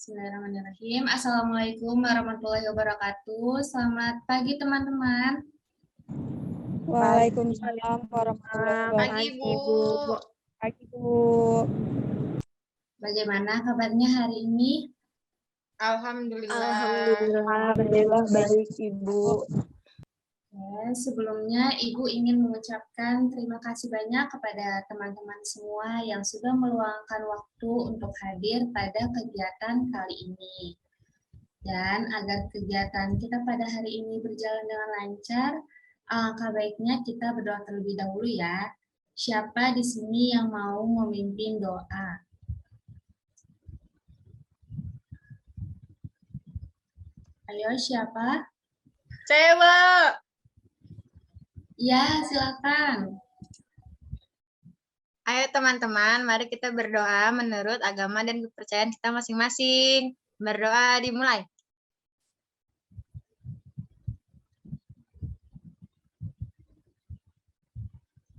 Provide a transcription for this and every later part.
Bismillahirrahmanirrahim. Assalamualaikum warahmatullahi wabarakatuh. Selamat pagi teman-teman. Waalaikumsalam warahmatullahi Pagi, Bu. wabarakatuh. Pagi, Bu. Bagaimana kabarnya hari ini? Alhamdulillah baik, Ibu. Sebelumnya Ibu ingin mengucapkan terima kasih banyak kepada teman-teman semua yang sudah meluangkan waktu untuk hadir pada kegiatan kali ini. Dan agar kegiatan kita pada hari ini berjalan dengan lancar, alangkah baiknya kita berdoa terlebih dahulu ya. Siapa di sini yang mau memimpin doa? Ayo, siapa? Saya, Bu. Ya, silakan. Ayo teman-teman, mari kita berdoa menurut agama dan kepercayaan kita masing-masing. Berdoa dimulai.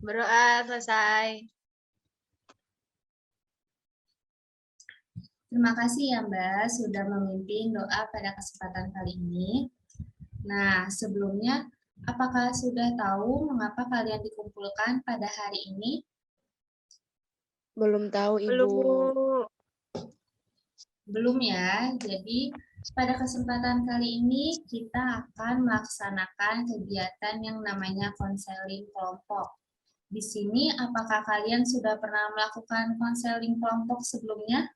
Berdoa selesai. Terima kasih ya Mbak sudah memimpin doa pada kesempatan kali ini. Nah, sebelumnya, apakah sudah tahu mengapa kalian dikumpulkan pada hari ini? Belum tahu, Ibu. Belum, Bu. Belum ya, jadi pada kesempatan kali ini kita akan melaksanakan kegiatan yang namanya konseling kelompok. Di sini, apakah kalian sudah pernah melakukan konseling kelompok sebelumnya?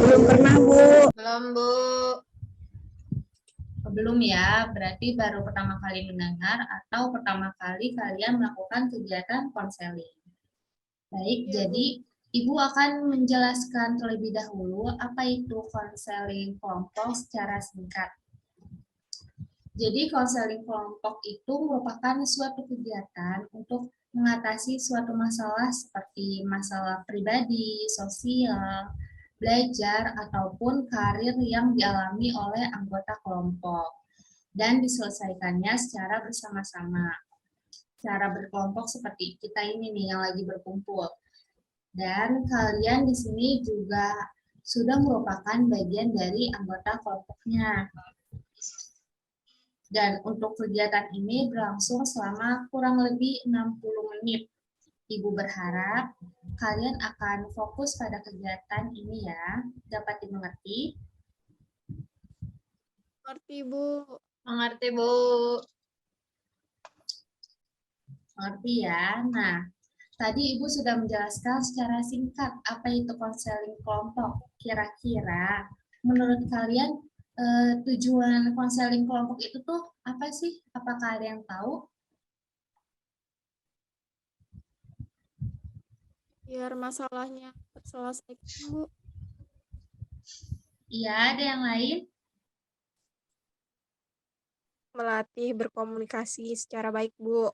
Belum pernah, Bu. Belum, Bu. Belum ya, berarti baru pertama kali mendengar atau pertama kali kalian melakukan kegiatan konseling. Baik, Ya, jadi Ibu akan menjelaskan terlebih dahulu apa itu konseling kelompok secara singkat. Jadi konseling kelompok itu merupakan suatu kegiatan untuk mengatasi suatu masalah seperti masalah pribadi, sosial, belajar, ataupun karir yang dialami oleh anggota kelompok dan diselesaikannya secara bersama-sama. Cara berkelompok seperti kita ini nih yang lagi berkumpul. Dan kalian di sini juga sudah merupakan bagian dari anggota kelompoknya. Dan untuk kegiatan ini berlangsung selama kurang lebih 60 menit. Ibu berharap kalian akan fokus pada kegiatan ini ya. Dapat dimengerti? Mengerti, Bu. Mengerti, Bu. Mengerti ya. Nah, tadi Ibu sudah menjelaskan secara singkat apa itu konseling kelompok. Kira-kira menurut kalian tujuan konseling kelompok itu tuh apa sih? Apakah ada yang tahu? Biar masalahnya terselesaikan, Bu. Iya, ada yang lain? Melatih berkomunikasi secara baik, Bu.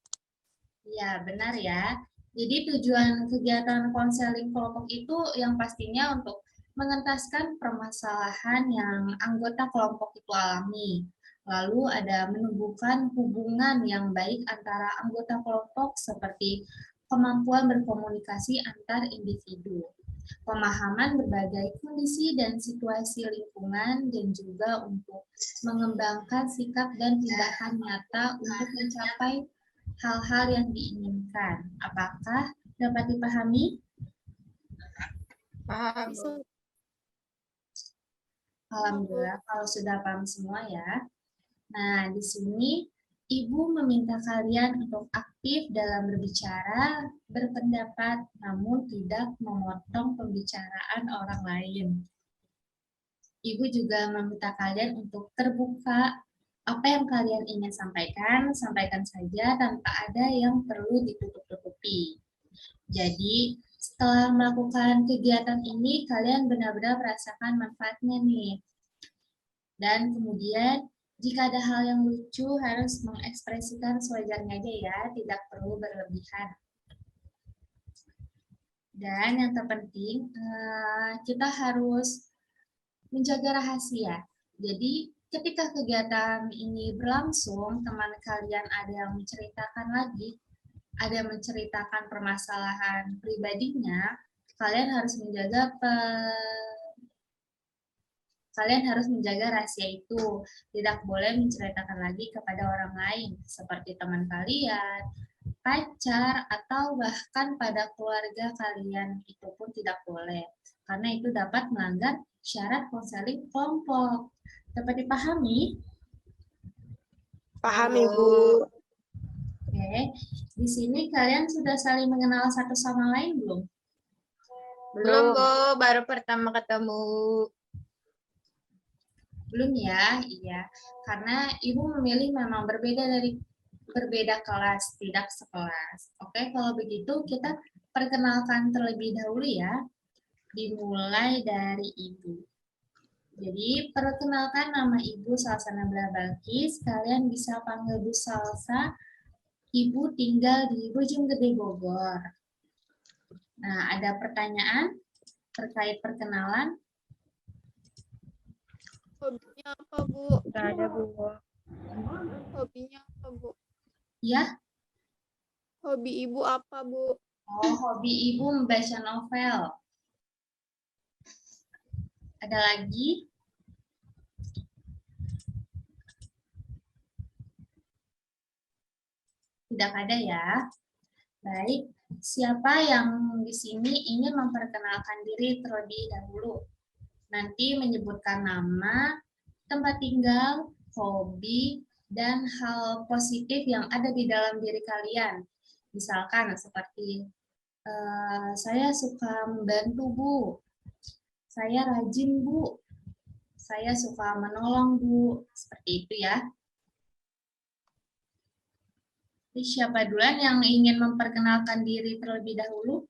Iya, benar ya. Jadi tujuan kegiatan konseling kelompok itu yang pastinya untuk mengentaskan permasalahan yang anggota kelompok itu alami. Lalu ada menumbuhkan hubungan yang baik antara anggota kelompok seperti kemampuan berkomunikasi antar individu, pemahaman berbagai kondisi dan situasi lingkungan, dan juga untuk mengembangkan sikap dan tindakan nyata untuk mencapai hal-hal yang diinginkan. Apakah dapat dipahami? Paham, Bu. Alhamdulillah kalau sudah paham semua ya. Nah, di sini Ibu meminta kalian untuk aktif dalam berbicara, berpendapat, namun tidak memotong pembicaraan orang lain. Ibu juga meminta kalian untuk terbuka. Apa yang kalian ingin sampaikan, sampaikan saja tanpa ada yang perlu ditutup-tutupi. Jadi, setelah melakukan kegiatan ini, kalian benar-benar merasakan manfaatnya nih. Dan kemudian, jika ada hal yang lucu, harus mengekspresikan sewajarnya aja ya, tidak perlu berlebihan. Dan yang terpenting, kita harus menjaga rahasia. Jadi, ketika kegiatan ini berlangsung, teman kalian ada yang menceritakan lagi, ada yang menceritakan permasalahan pribadinya, kalian harus menjaga Kalian harus menjaga rahasia itu. Tidak boleh menceritakan lagi kepada orang lain, seperti teman kalian, pacar, atau bahkan pada keluarga kalian. Itu pun tidak boleh, karena itu dapat melanggar syarat konseling kelompok. Dapat dipahami? Paham, Bu. Ibu. Oke, di sini kalian sudah saling mengenal satu sama lain belum? Belum, Bu. Baru pertama ketemu. Belum ya? Iya. Karena Ibu memilih memang berbeda kelas, tidak sekelas. Oke, kalau begitu kita perkenalkan terlebih dahulu ya. Dimulai dari Ibu. Jadi, perkenalkan nama Ibu Salsa Nabila Balkis. Kalian bisa panggil Bu Salsa. Ibu tinggal di Bojonggede, Bogor. Nah, ada pertanyaan terkait perkenalan? Hobinya apa, Bu? Nggak ada, Bu. Hobinya apa, Bu? Ya? Hobi Ibu apa, Bu? Oh, hobi Ibu membaca novel. Ada lagi? Tidak ada ya. Baik, siapa yang di sini ingin memperkenalkan diri terlebih dahulu? Nanti menyebutkan nama, tempat tinggal, hobi, dan hal positif yang ada di dalam diri kalian. Misalkan seperti, saya suka membantu, Bu. Saya rajin, Bu. Saya suka menolong, Bu. Seperti itu ya. Jadi siapa duluan yang ingin memperkenalkan diri terlebih dahulu?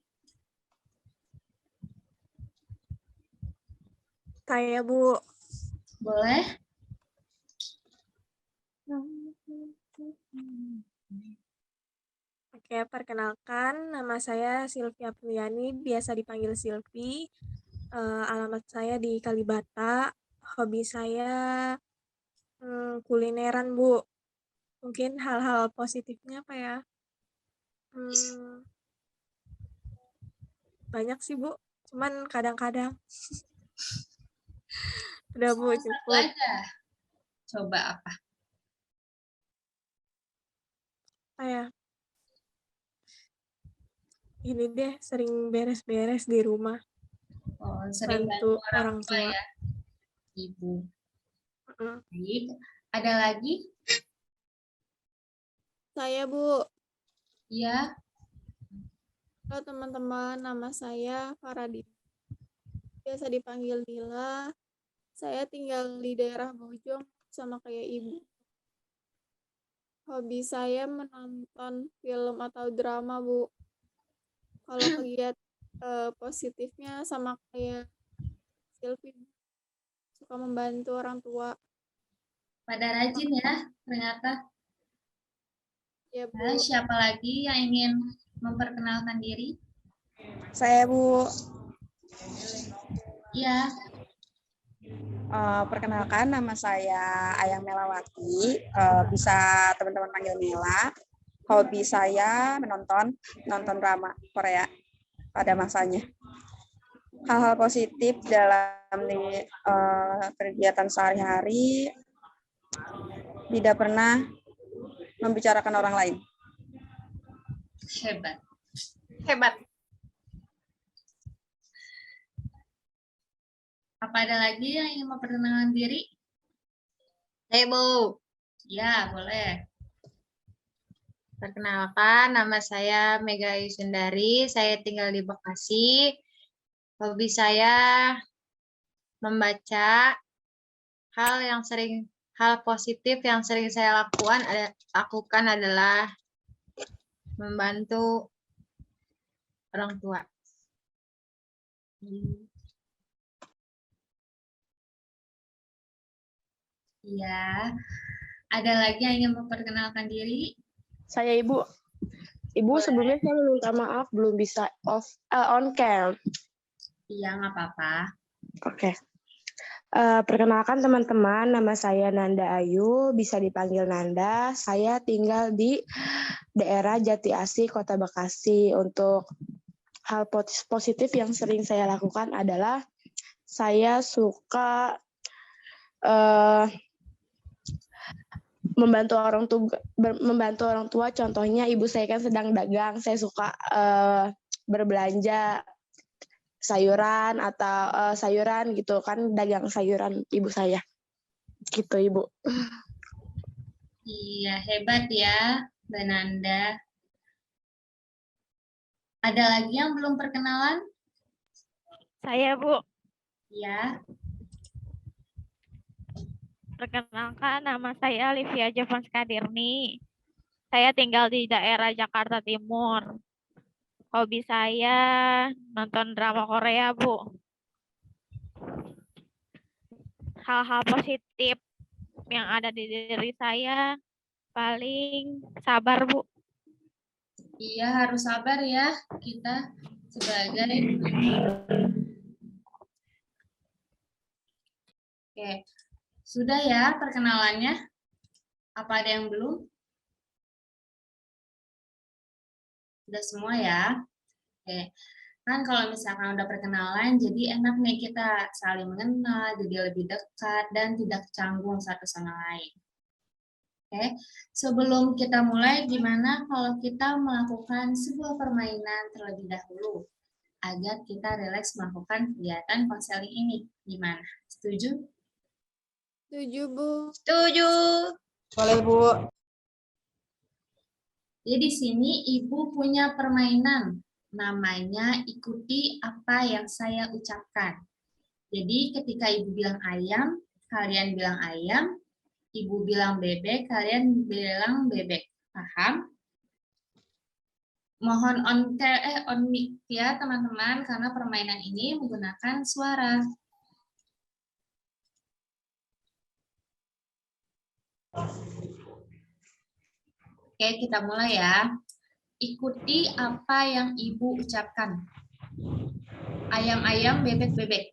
Saya, Bu. Boleh? Oke, perkenalkan, nama saya Sylvia Priyani, biasa dipanggil Silvi. Alamat saya di Kalibata. Hobi saya kulineran, Bu. Mungkin hal-hal positifnya apa ya? Banyak sih, Bu. Cuman kadang-kadang. Udah, Bu, Salah satu cukup. aja. Coba apa? Apa ya? Ini deh, sering beres-beres di rumah. Oh, sering Bantu bantu orang tua tua. ya, Ibu. Mm. Baik. Ada lagi? Saya, Bu. Ya. Halo teman-teman, nama saya Faradin. Biasa dipanggil Dila. Saya tinggal di daerah Bojong sama kayak Ibu. Hobi saya menonton film atau drama, Bu. Kalau kegiatan positifnya sama kayak Sylvie, suka membantu orang tua. Pada rajin ya, ternyata. Ya, Bu. Nah, siapa lagi yang ingin memperkenalkan diri? Saya, Bu. Iya. Perkenalkan, nama saya Ayang Melawati. Bisa teman-teman panggil Mela. Hobi saya nonton drama Korea pada masanya. Hal-hal positif dalam kegiatan sehari-hari, tidak pernah membicarakan orang lain. Hebat. Hebat. Apa ada lagi yang ingin memperkenalkan diri? Hey, Bu. Ya, boleh. Perkenalkan, nama saya Mega Yusundari. Saya tinggal di Bekasi. Hobi saya membaca. Hal positif yang sering saya lakukan adalah membantu orang tua. Iya. Ada lagi yang ingin memperkenalkan diri? Saya Ibu. Ibu, sebelumnya saya meminta maaf belum bisa on cam. Iya, nggak apa-apa. Oke. Perkenalkan teman-teman, nama saya Nanda Ayu, bisa dipanggil Nanda. Saya tinggal di daerah Jati Asih, Kota Bekasi. Untuk hal positif yang sering saya lakukan adalah saya suka eh, membantu orang tua. Contohnya ibu saya kan sedang dagang, saya suka berbelanja sayuran atau sayuran gitu kan, dagang sayuran ibu saya gitu Ibu. Iya, hebat ya, Mbak Nanda. Ada lagi yang belum perkenalan? Saya, Bu. Ya, Perkenalkan, nama saya Livia Javons Kadirni. Saya tinggal di daerah Jakarta Timur. Hobi saya nonton drama Korea, Bu. Hal-hal positif yang ada di diri saya paling sabar, Bu. iya harus sabar ya kita sebagai. Oke, sudah ya perkenalannya? Apa ada yang belum? Sudah semua ya? Oke, kan kalau misalkan udah perkenalan, jadi enak nih kita saling mengenal, jadi lebih dekat, dan tidak canggung satu sama lain. Oke, sebelum kita mulai, gimana kalau kita melakukan sebuah permainan terlebih dahulu, agar kita rileks melakukan kegiatan konseling ini. Gimana? Setuju? Setuju, Bu. Setuju. Boleh, Bu. Jadi di sini Ibu punya permainan, namanya ikuti apa yang saya ucapkan. Jadi ketika Ibu bilang ayam, kalian bilang ayam. Ibu bilang bebek, kalian bilang bebek. Paham? Mohon on mic ya teman-teman, karena permainan ini menggunakan suara. Oke, kita mulai ya. Ikuti apa yang Ibu ucapkan. Ayam-ayam, bebek-bebek.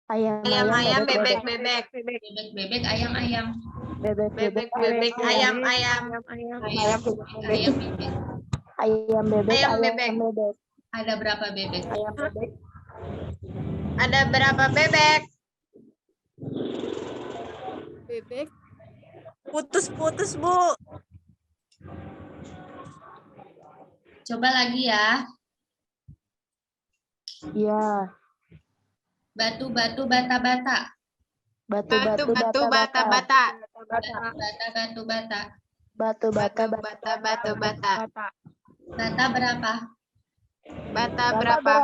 Ayam-ayam, bebek-bebek. Bebek-bebek, ayam-ayam. Bebek-bebek, ayam-ayam. Ayam, bebek. Ayam bebek. Ayam bebek. Ada berapa bebek? Ayam bebek. Ada berapa bebek? Bebek. Putus-putus, Bu. Coba lagi ya. Iya. Batu-batu, bata-bata. Batu-batu, bata-bata. Bata-batu, bata. Batu-bata, Batu-bata, batu-bata. Bata berapa? Bata berapa?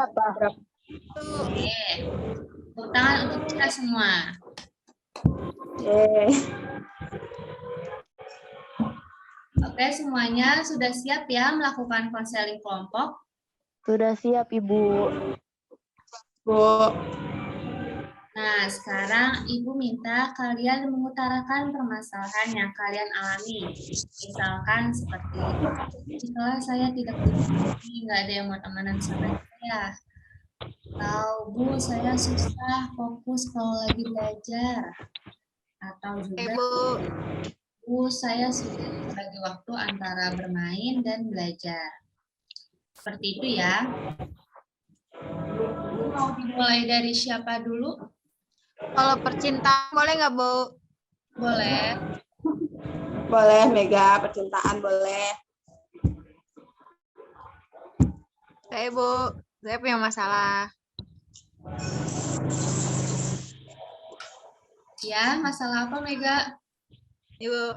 Oke. Tepuk tangan untuk kita semua. Oke, semuanya sudah siap ya melakukan konseling kelompok? Sudah siap, Ibu. Bu. Nah, sekarang Ibu minta kalian mengutarakan permasalahan yang kalian alami. Misalkan seperti, di kelas saya tidak diikuti, nggak ada yang mau temenan sama saya. Atau, Bu, saya susah fokus kalau lagi belajar. Atau juga, Ibu. Bu, saya sulit bagi waktu antara bermain dan belajar. Seperti itu ya. Bu, mau dimulai dari siapa dulu? Kalau percintaan boleh nggak, Bu? Boleh. Boleh, Mega. Percintaan boleh. Saya, Bu. Saya punya masalah. Ya, masalah apa, Mega? Ibu.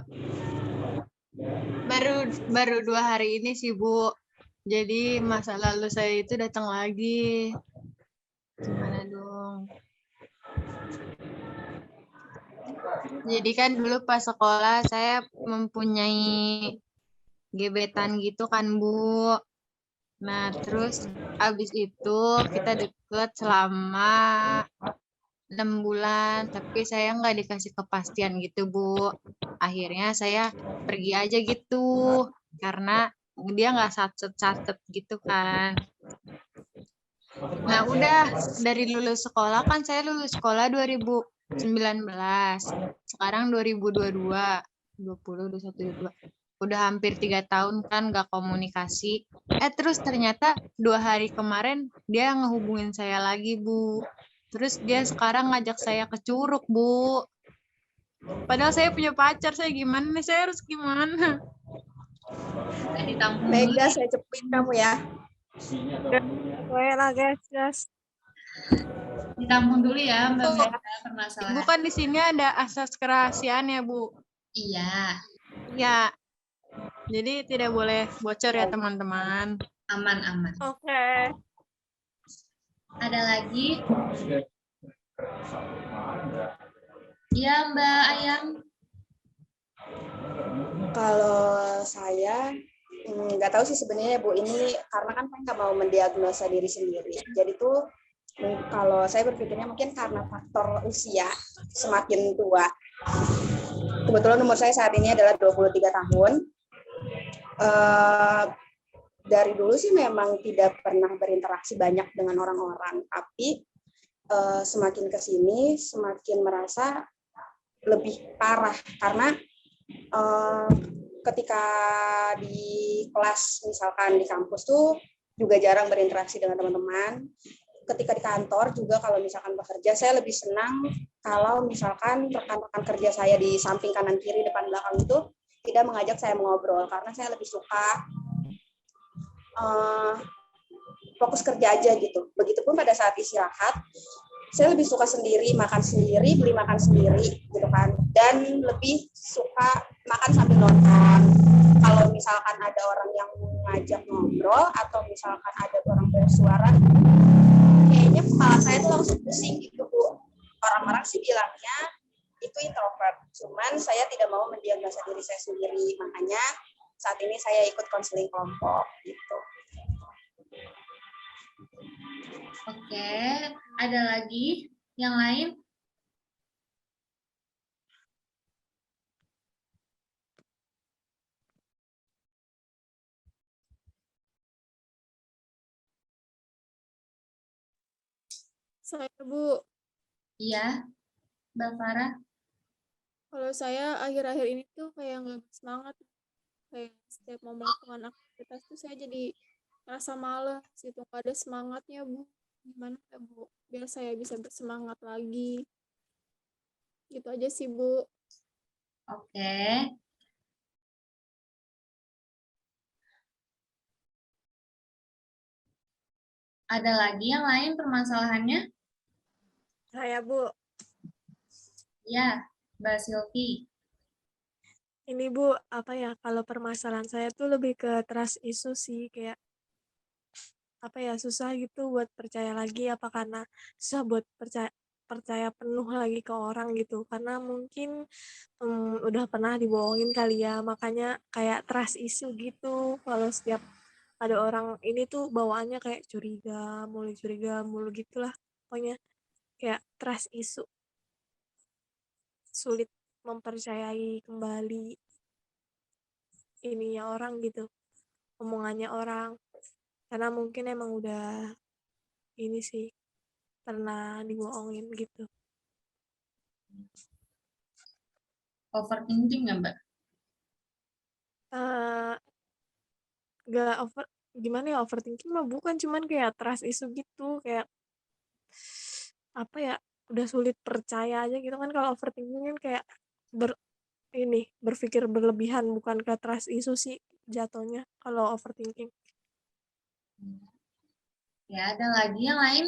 Baru 2 hari ini sih, Bu. Jadi masa lalu saya itu datang lagi. Gimana dong? Jadi kan dulu pas sekolah saya mempunyai gebetan gitu kan, Bu. Nah, terus abis itu kita deket selama 6 bulan, tapi saya nggak dikasih kepastian gitu, Bu. Akhirnya saya pergi aja gitu, karena dia nggak satet-satet gitu kan. Nah, udah dari lulus sekolah kan saya lulus sekolah 2019. Sekarang 2022, 20, 21, 22. Udah hampir 3 tahun kan nggak komunikasi. Terus ternyata 2 hari kemarin dia ngehubungin saya lagi, Bu. Terus dia sekarang ngajak saya ke Curug, Bu. Padahal saya punya pacar, saya gimana nih? Saya harus gimana? Ditampung dulu. Mega, saya cepet kamu ya. Lah guys. Ditampung dulu ya Mbak Bu, Mega Ibu permasalahan. kan di sini ada asas kerahasiaan ya, Bu. Iya, Ya, jadi tidak boleh bocor ya, teman-teman. aman. Oke. Ada lagi? Iya Mbak Ayang. Kalau saya nggak tahu sih sebenarnya Bu, ini karena kan saya nggak mau mendiagnosa diri sendiri. Jadi tuh kalau saya berpikirnya mungkin karena faktor usia semakin tua. Kebetulan umur saya saat ini adalah 23 tahun. Dari dulu sih memang tidak pernah berinteraksi banyak dengan orang-orang, tapi semakin ke sini semakin merasa lebih parah karena ketika di kelas misalkan di kampus tuh juga jarang berinteraksi dengan teman-teman. Ketika di kantor juga kalau misalkan bekerja saya lebih senang kalau misalkan rekan-rekan kerja saya di samping kanan kiri depan belakang itu tidak mengajak saya mengobrol karena saya lebih suka fokus kerja aja gitu. Begitupun pada saat istirahat saya lebih suka sendiri, makan sendiri, beli makan sendiri gitu kan, dan lebih suka makan sambil nonton. Kalau misalkan ada orang yang ngajak ngobrol atau misalkan ada orang bersuara, kayaknya kepala saya tuh langsung pusing gitu Bu. Orang-orang sih bilangnya itu introvert, cuman saya tidak mau mendiagnosa diri saya sendiri, makanya saat ini saya ikut konseling kelompok gitu. Oke, ada lagi yang lain? Saya Bu, Iya, Mbak Farah. kalau saya akhir-akhir ini tuh kayak nggak semangat. Kayak setiap mau melakukan aktivitas tuh saya jadi merasa malas gitu, nggak ada semangatnya Bu. Gimana ya Bu? Biar saya bisa bersemangat lagi. Gitu aja sih Bu. Oke. Ada lagi yang lain permasalahannya? Saya Bu, Ya, Mbak Silvi. ini Bu, apa ya, kalau permasalahan saya tuh lebih ke trust issue sih, kayak apa ya, susah gitu buat percaya lagi, apa karena susah buat percaya percaya penuh lagi ke orang gitu, karena mungkin udah pernah dibohongin kali ya, makanya kayak trust issue gitu, kalau setiap ada orang ini tuh bawaannya kayak curiga mulu gitulah, pokoknya kayak trust issue, sulit mempercayai kembali ininya orang gitu, omongannya orang, karena mungkin emang udah ini sih pernah dibohongin gitu. Overthinking nggak, Mbak? Eh gak gimana ya, overthinking mah bukan, cuman kayak trust issue gitu, kayak apa ya, udah sulit percaya aja gitu kan. Kalau overthinking kan kayak berpikir berlebihan, bukan ke trust issue sih jatuhnya kalau overthinking. Ya, ada lagi yang lain?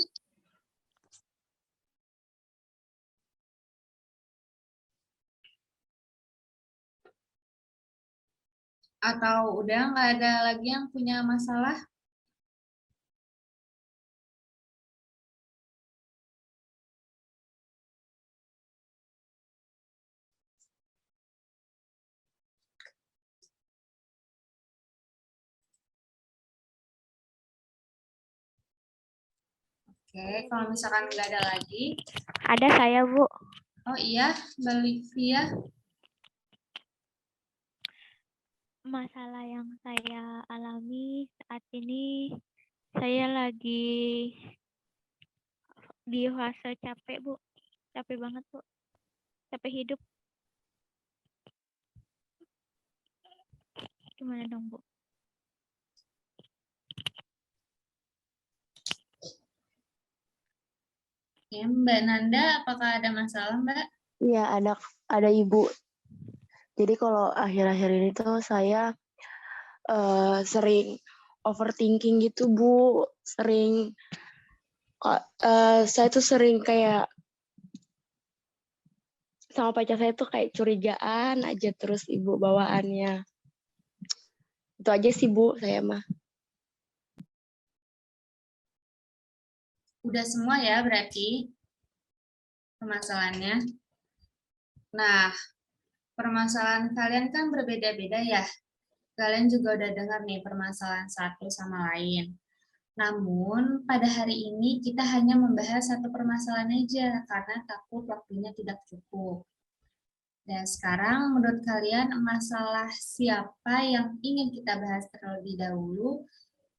Atau udah nggak ada lagi yang punya masalah? Oke, kalau misalkan nggak ada lagi. Ada saya, Bu. Oh iya, Mbak Livia. Masalah yang saya alami saat ini, saya lagi di fase capek, Bu. Capek banget, Bu. Capek hidup. Gimana dong, Bu? Ya, Mbak Nanda, apakah ada masalah, Mbak? Iya, ada ada ibu. Jadi kalau akhir-akhir ini tuh saya sering overthinking gitu Bu, saya tuh sering kayak sama pacar saya tuh kayak curigaan aja terus Ibu bawaannya. Itu aja sih Bu, saya mah. Udah semua ya berarti permasalahannya. Nah, permasalahan kalian kan berbeda-beda ya. Kalian juga udah dengar nih permasalahan satu sama lain. Namun, pada hari ini kita hanya membahas satu permasalahan aja karena takut waktunya tidak cukup. Dan sekarang menurut kalian masalah siapa yang ingin kita bahas terlebih dahulu?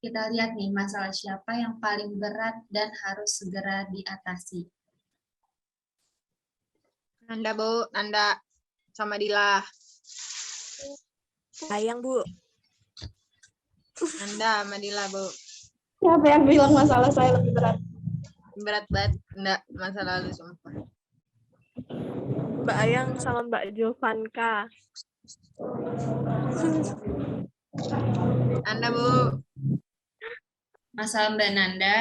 Kita lihat nih masalah siapa yang paling berat dan harus segera diatasi. Nanda Bu, Nanda sama Dila. Sayang Bu. Nanda sama Dila Bu. Siapa yang bilang masalah saya lebih berat? Berat banget, enggak masa lalu sumpah. Mbak Ayang sama Mbak Jovanka. Nanda Bu. Masalah Mbak Nanda,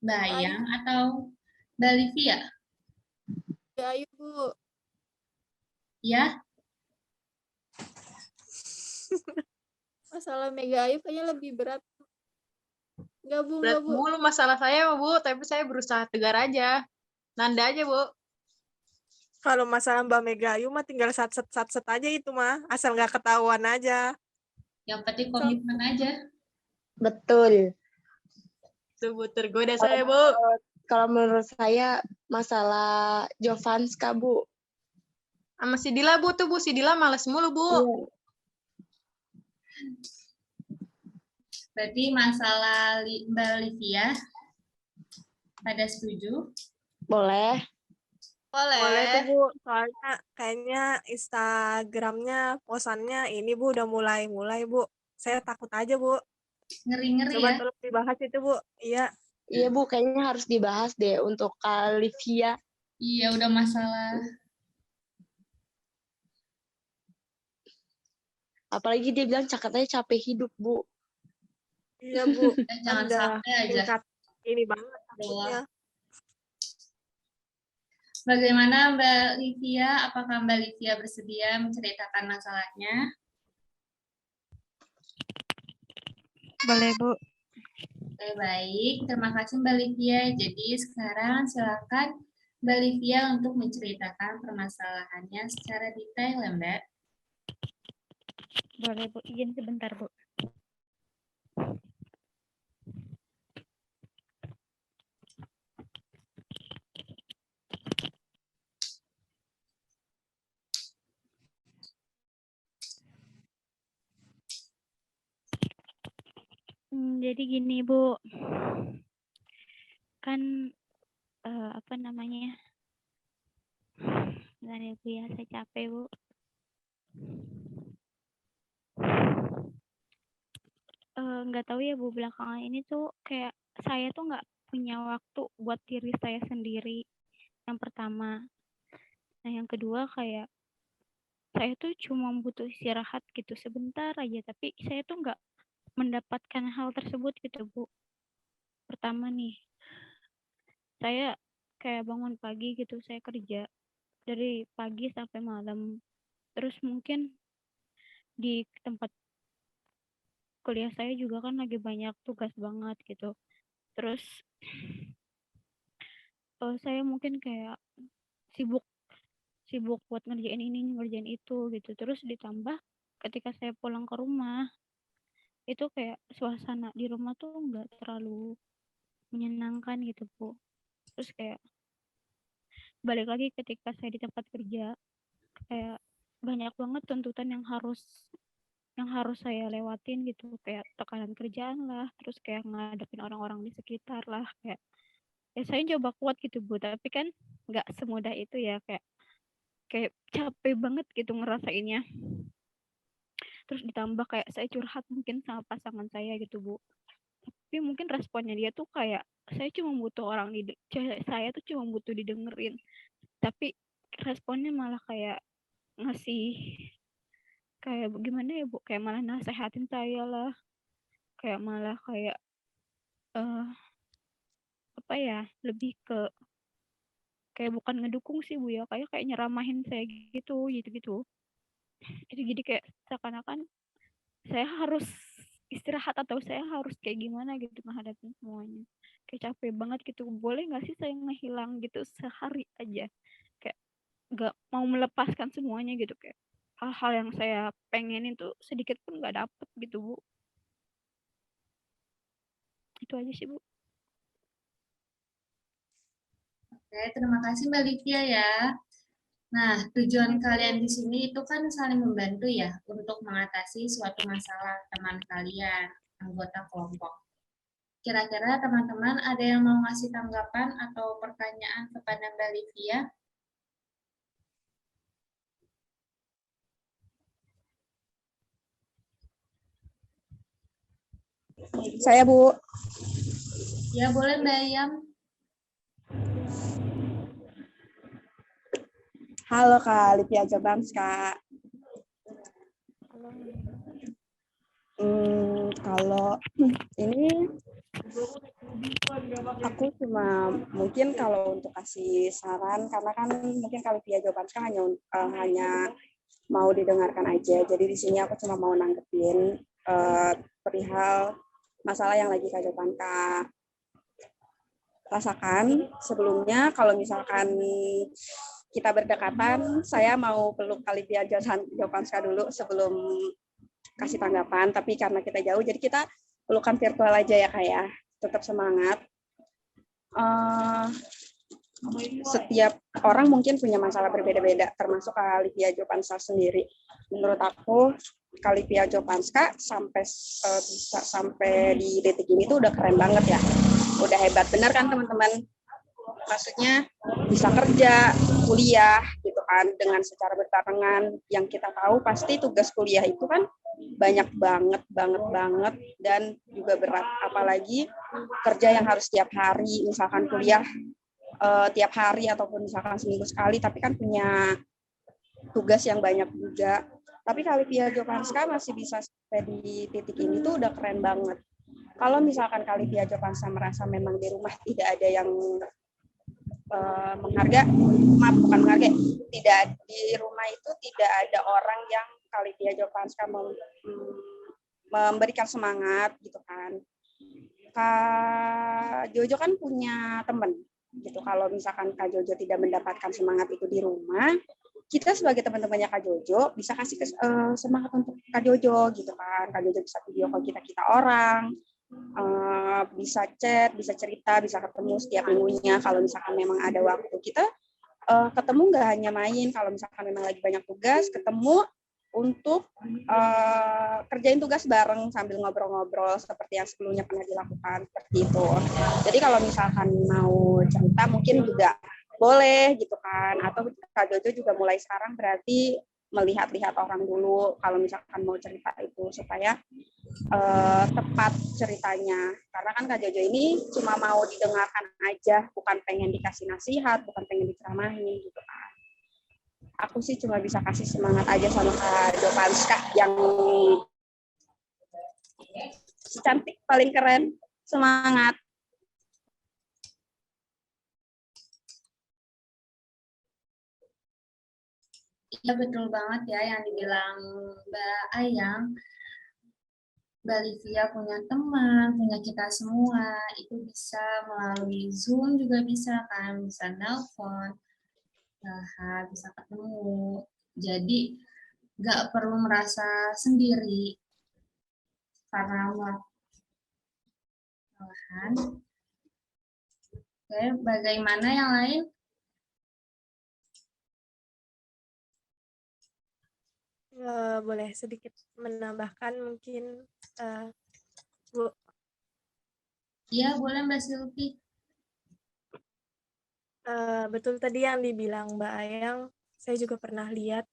Mbak Ayang, atau Mbak Livia? Ya, ayo Bu. Ya, Masalah Mega Ayu kayaknya lebih berat. Enggak Bu, Berat enggak Bu. mulu masalah saya Bu, tapi saya berusaha tegar aja. Nanda aja Bu. Kalau masalah Mbak Mega Ayu mah tinggal satset aja itu mah, asal nggak ketahuan aja. yang penting komitmen aja. Betul. Tuh Bu, tergoda saya Bu. Kalau menurut saya masalah Jovanska Bu. Sama si Dila Bu tuh Bu, si Dila males mulu Bu. Berarti masalah Mbak Livia, pada setuju? Boleh. Boleh tuh Boleh. Bu, soalnya kayaknya Instagramnya, posannya ini Bu udah mulai Bu. Saya takut aja Bu. Ngeri-ngeri Coba ya? tolong dibahas itu Bu. Iya. Iya Bu, kayaknya harus dibahas deh untuk Kak Livia. Iya, udah masalah. Apalagi dia bilang katanya capek hidup Bu. Iya Bu. Jangan Anda sampai aja. tingkat ini banget takutnya. Bagaimana Mbak Livia? Apakah Mbak Livia bersedia menceritakan masalahnya? Boleh, Bu. Oke, baik. Terima kasih Mbak Livia. Jadi sekarang silakan Mbak Livia untuk menceritakan permasalahannya secara detail ya Mbak. Boleh, Bu. Izin sebentar, Bu. Jadi gini, Bu. Kan apa namanya? Bentar ya, Bu ya. Saya capek, Bu. Nggak tahu ya Bu, belakangan ini tuh kayak saya tuh nggak punya waktu buat diri saya sendiri. Yang pertama. Nah, yang kedua kayak saya tuh cuma butuh istirahat gitu sebentar aja, tapi saya tuh nggak mendapatkan hal tersebut gitu Bu. Pertama nih, saya kayak bangun pagi gitu, saya kerja dari pagi sampai malam. Terus mungkin di tempat kuliah saya juga kan lagi banyak tugas banget gitu. Terus saya mungkin kayak sibuk sibuk buat ngerjain ini, ngerjain itu gitu. Terus ditambah ketika saya pulang ke rumah, itu kayak suasana di rumah tuh nggak terlalu menyenangkan gitu, Bu. Terus kayak balik lagi ketika saya di tempat kerja, kayak banyak banget tuntutan yang harus saya lewatin gitu, kayak tekanan kerjaan lah, terus kayak ngadepin orang-orang di sekitar lah, kayak ya saya coba kuat gitu Bu, tapi kan nggak semudah itu ya, kayak kayak capek banget gitu ngerasainnya. Terus ditambah kayak saya curhat mungkin sama pasangan saya gitu Bu, tapi mungkin responnya dia tuh kayak saya tuh cuma butuh didengerin, tapi responnya malah kayak ngasih kayak gimana ya Bu, kayak malah nasehatin saya lah, kayak malah kayak eh apa ya, lebih ke kayak bukan ngedukung sih Bu ya, kayak kayak nyeramahin saya gitu gitu. Itu jadi kayak seakan-akan saya harus istirahat atau saya harus kayak gimana gitu menghadapi semuanya. Kayak capek banget gitu. Boleh nggak sih saya ngehilang gitu sehari aja? Kayak nggak mau melepaskan semuanya gitu kayak hal-hal yang saya pengenin tuh sedikit pun nggak dapet gitu Bu. Itu aja sih Bu. Oke, terima kasih Mbak Livia ya. Nah, tujuan kalian di sini itu kan saling membantu ya untuk mengatasi suatu masalah teman kalian, anggota kelompok. Kira-kira teman-teman ada yang mau ngasih tanggapan atau pertanyaan kepada Mbak Livia? Saya Bu. Ya, boleh Mbak Yam. Halo Kak Livia Jobams, Kak. Kalau ini aku cuma mungkin kalau untuk kasih saran, karena kan mungkin Kak Livia Jobams kan hanya mau didengarkan aja. Jadi di sini aku cuma mau nanggepin perihal masalah yang lagi Kak Jopanka rasakan. Sebelumnya kalau misalkan kita berdekatan, saya mau peluk Kak Livia Jopanska dulu sebelum kasih tanggapan. Tapi karena kita jauh, jadi kita pelukan virtual aja ya Kak ya. Tetap semangat. Setiap orang mungkin punya masalah berbeda-beda, termasuk Kak Livia Jopanska sendiri. Menurut aku, Kak Livia Jopanska bisa sampai di detik ini tuh udah keren banget ya. Udah hebat, bener kan teman-teman? Maksudnya bisa kerja, kuliah gitu kan, dengan secara berbarengan. Yang kita tahu pasti tugas kuliah itu kan banyak banget dan juga berat. Apalagi kerja yang harus tiap hari, misalkan kuliah tiap hari ataupun misalkan seminggu sekali, tapi kan punya tugas yang banyak juga. Tapi Kak Livia Jopanska masih bisa sampai di titik ini tuh udah keren banget. Kalau misalkan Kak Livia Jopanska merasa memang di rumah tidak ada yang bukan menghargai, tidak di rumah itu tidak ada orang yang Kak Livia Jopanska memberikan semangat gitu kan. Kak Jojo kan punya teman gitu. Kalau misalkan Kak Jojo tidak mendapatkan semangat itu di rumah, kita sebagai teman-temannya Kak Jojo bisa kasih semangat untuk Kak Jojo gitu kan. Kak Jojo bisa video call kita orang, bisa chat, bisa cerita, bisa ketemu setiap minggunya. Kalau misalkan memang ada waktu, kita ketemu nggak hanya main. Kalau misalkan memang lagi banyak tugas, ketemu untuk kerjain tugas bareng sambil ngobrol-ngobrol seperti yang sebelumnya pernah dilakukan, seperti itu. Jadi kalau misalkan mau cerita mungkin juga boleh gitu kan, atau Kak Jojo juga mulai sekarang berarti melihat-lihat orang dulu kalau misalkan mau cerita itu supaya tepat ceritanya. Karena kan Kak Jojo ini cuma mau didengarkan aja, bukan pengen dikasih nasihat, bukan pengen diceramahin gitu kan. Aku sih cuma bisa kasih semangat aja sama Kak Jopanska yang cantik, paling keren. Semangat. Iya, betul banget ya yang dibilang Mbak Ayang. Mbak Livia punya teman, punya kita semua, itu bisa melalui Zoom juga bisa kan, bisa nelpon, bisa ketemu. Jadi nggak perlu merasa sendiri karena malahan. Oke, bagaimana yang lain? Boleh sedikit menambahkan mungkin Bu. Iya, boleh Mbak Silvi. Betul tadi yang dibilang Mbak Ayang, saya juga pernah lihat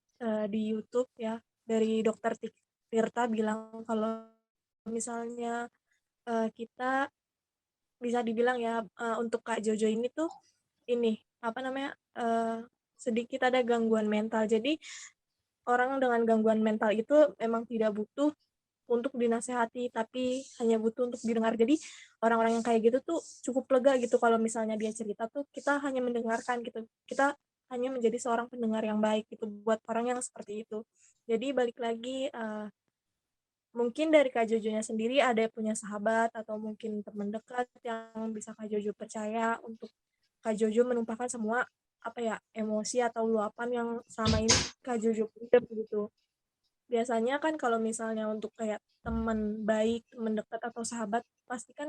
di YouTube ya, dari Dokter Tirta bilang kalau misalnya kita bisa dibilang ya untuk Kak Jojo ini tuh ini apa namanya sedikit ada gangguan mental. Jadi orang dengan gangguan mental itu memang tidak butuh untuk dinasehati, tapi hanya butuh untuk didengar. Jadi orang-orang yang kayak gitu tuh cukup lega gitu kalau misalnya dia cerita tuh kita hanya mendengarkan gitu. Kita hanya menjadi seorang pendengar yang baik gitu buat orang yang seperti itu. Jadi balik lagi mungkin dari Kak Jojonya sendiri ada punya sahabat atau mungkin teman dekat yang bisa Kak Jojo percaya untuk Kak Jojo menumpahkan semua emosi atau luapan yang selama ini Kak Jojo pendam gitu. Biasanya kan kalau misalnya untuk kayak teman baik, teman dekat atau sahabat pasti kan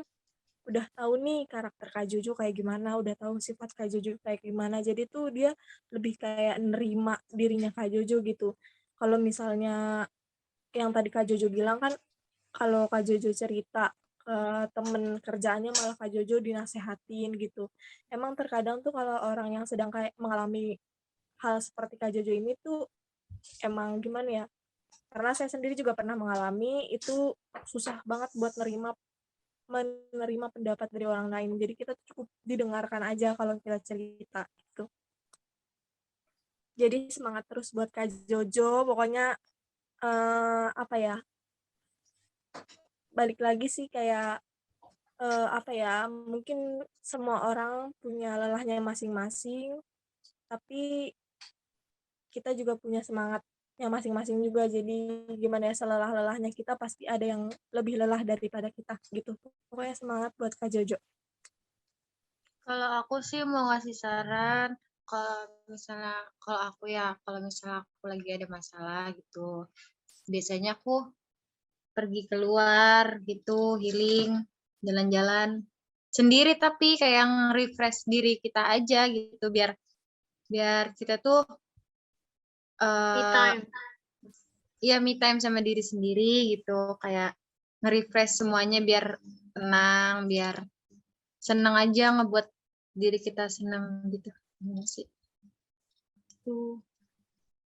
udah tahu nih karakter Kak Jojo kayak gimana, udah tahu sifat Kak Jojo kayak gimana. Jadi tuh dia lebih kayak nerima dirinya Kak Jojo gitu. Kalau misalnya yang tadi Kak Jojo bilang kan kalau Kak Jojo cerita ke temen kerjaannya malah Kak Jojo dinasehatin gitu. Emang terkadang tuh kalau orang yang sedang kayak mengalami hal seperti Kak Jojo ini tuh emang gimana ya? Karena saya sendiri juga pernah mengalami itu susah banget buat menerima pendapat dari orang lain. Jadi kita tuh cukup didengarkan aja kalau kita cerita gitu. Jadi semangat terus buat Kak Jojo. Pokoknya balik lagi sih kayak mungkin semua orang punya lelahnya masing-masing, tapi kita juga punya semangatnya masing-masing juga. Jadi gimana ya, selelah-lelahnya kita pasti ada yang lebih lelah daripada kita gitu. Pokoknya semangat buat Kak Jojo. Kalau aku sih mau ngasih saran, kalau misalnya aku lagi ada masalah gitu, biasanya aku pergi keluar gitu, healing, jalan-jalan sendiri, tapi kayak yang refresh diri kita aja gitu, biar kita tuh me time sama diri sendiri gitu, kayak nge-refresh semuanya biar tenang, biar seneng aja, ngebuat diri kita senang gitu. Gimana sih?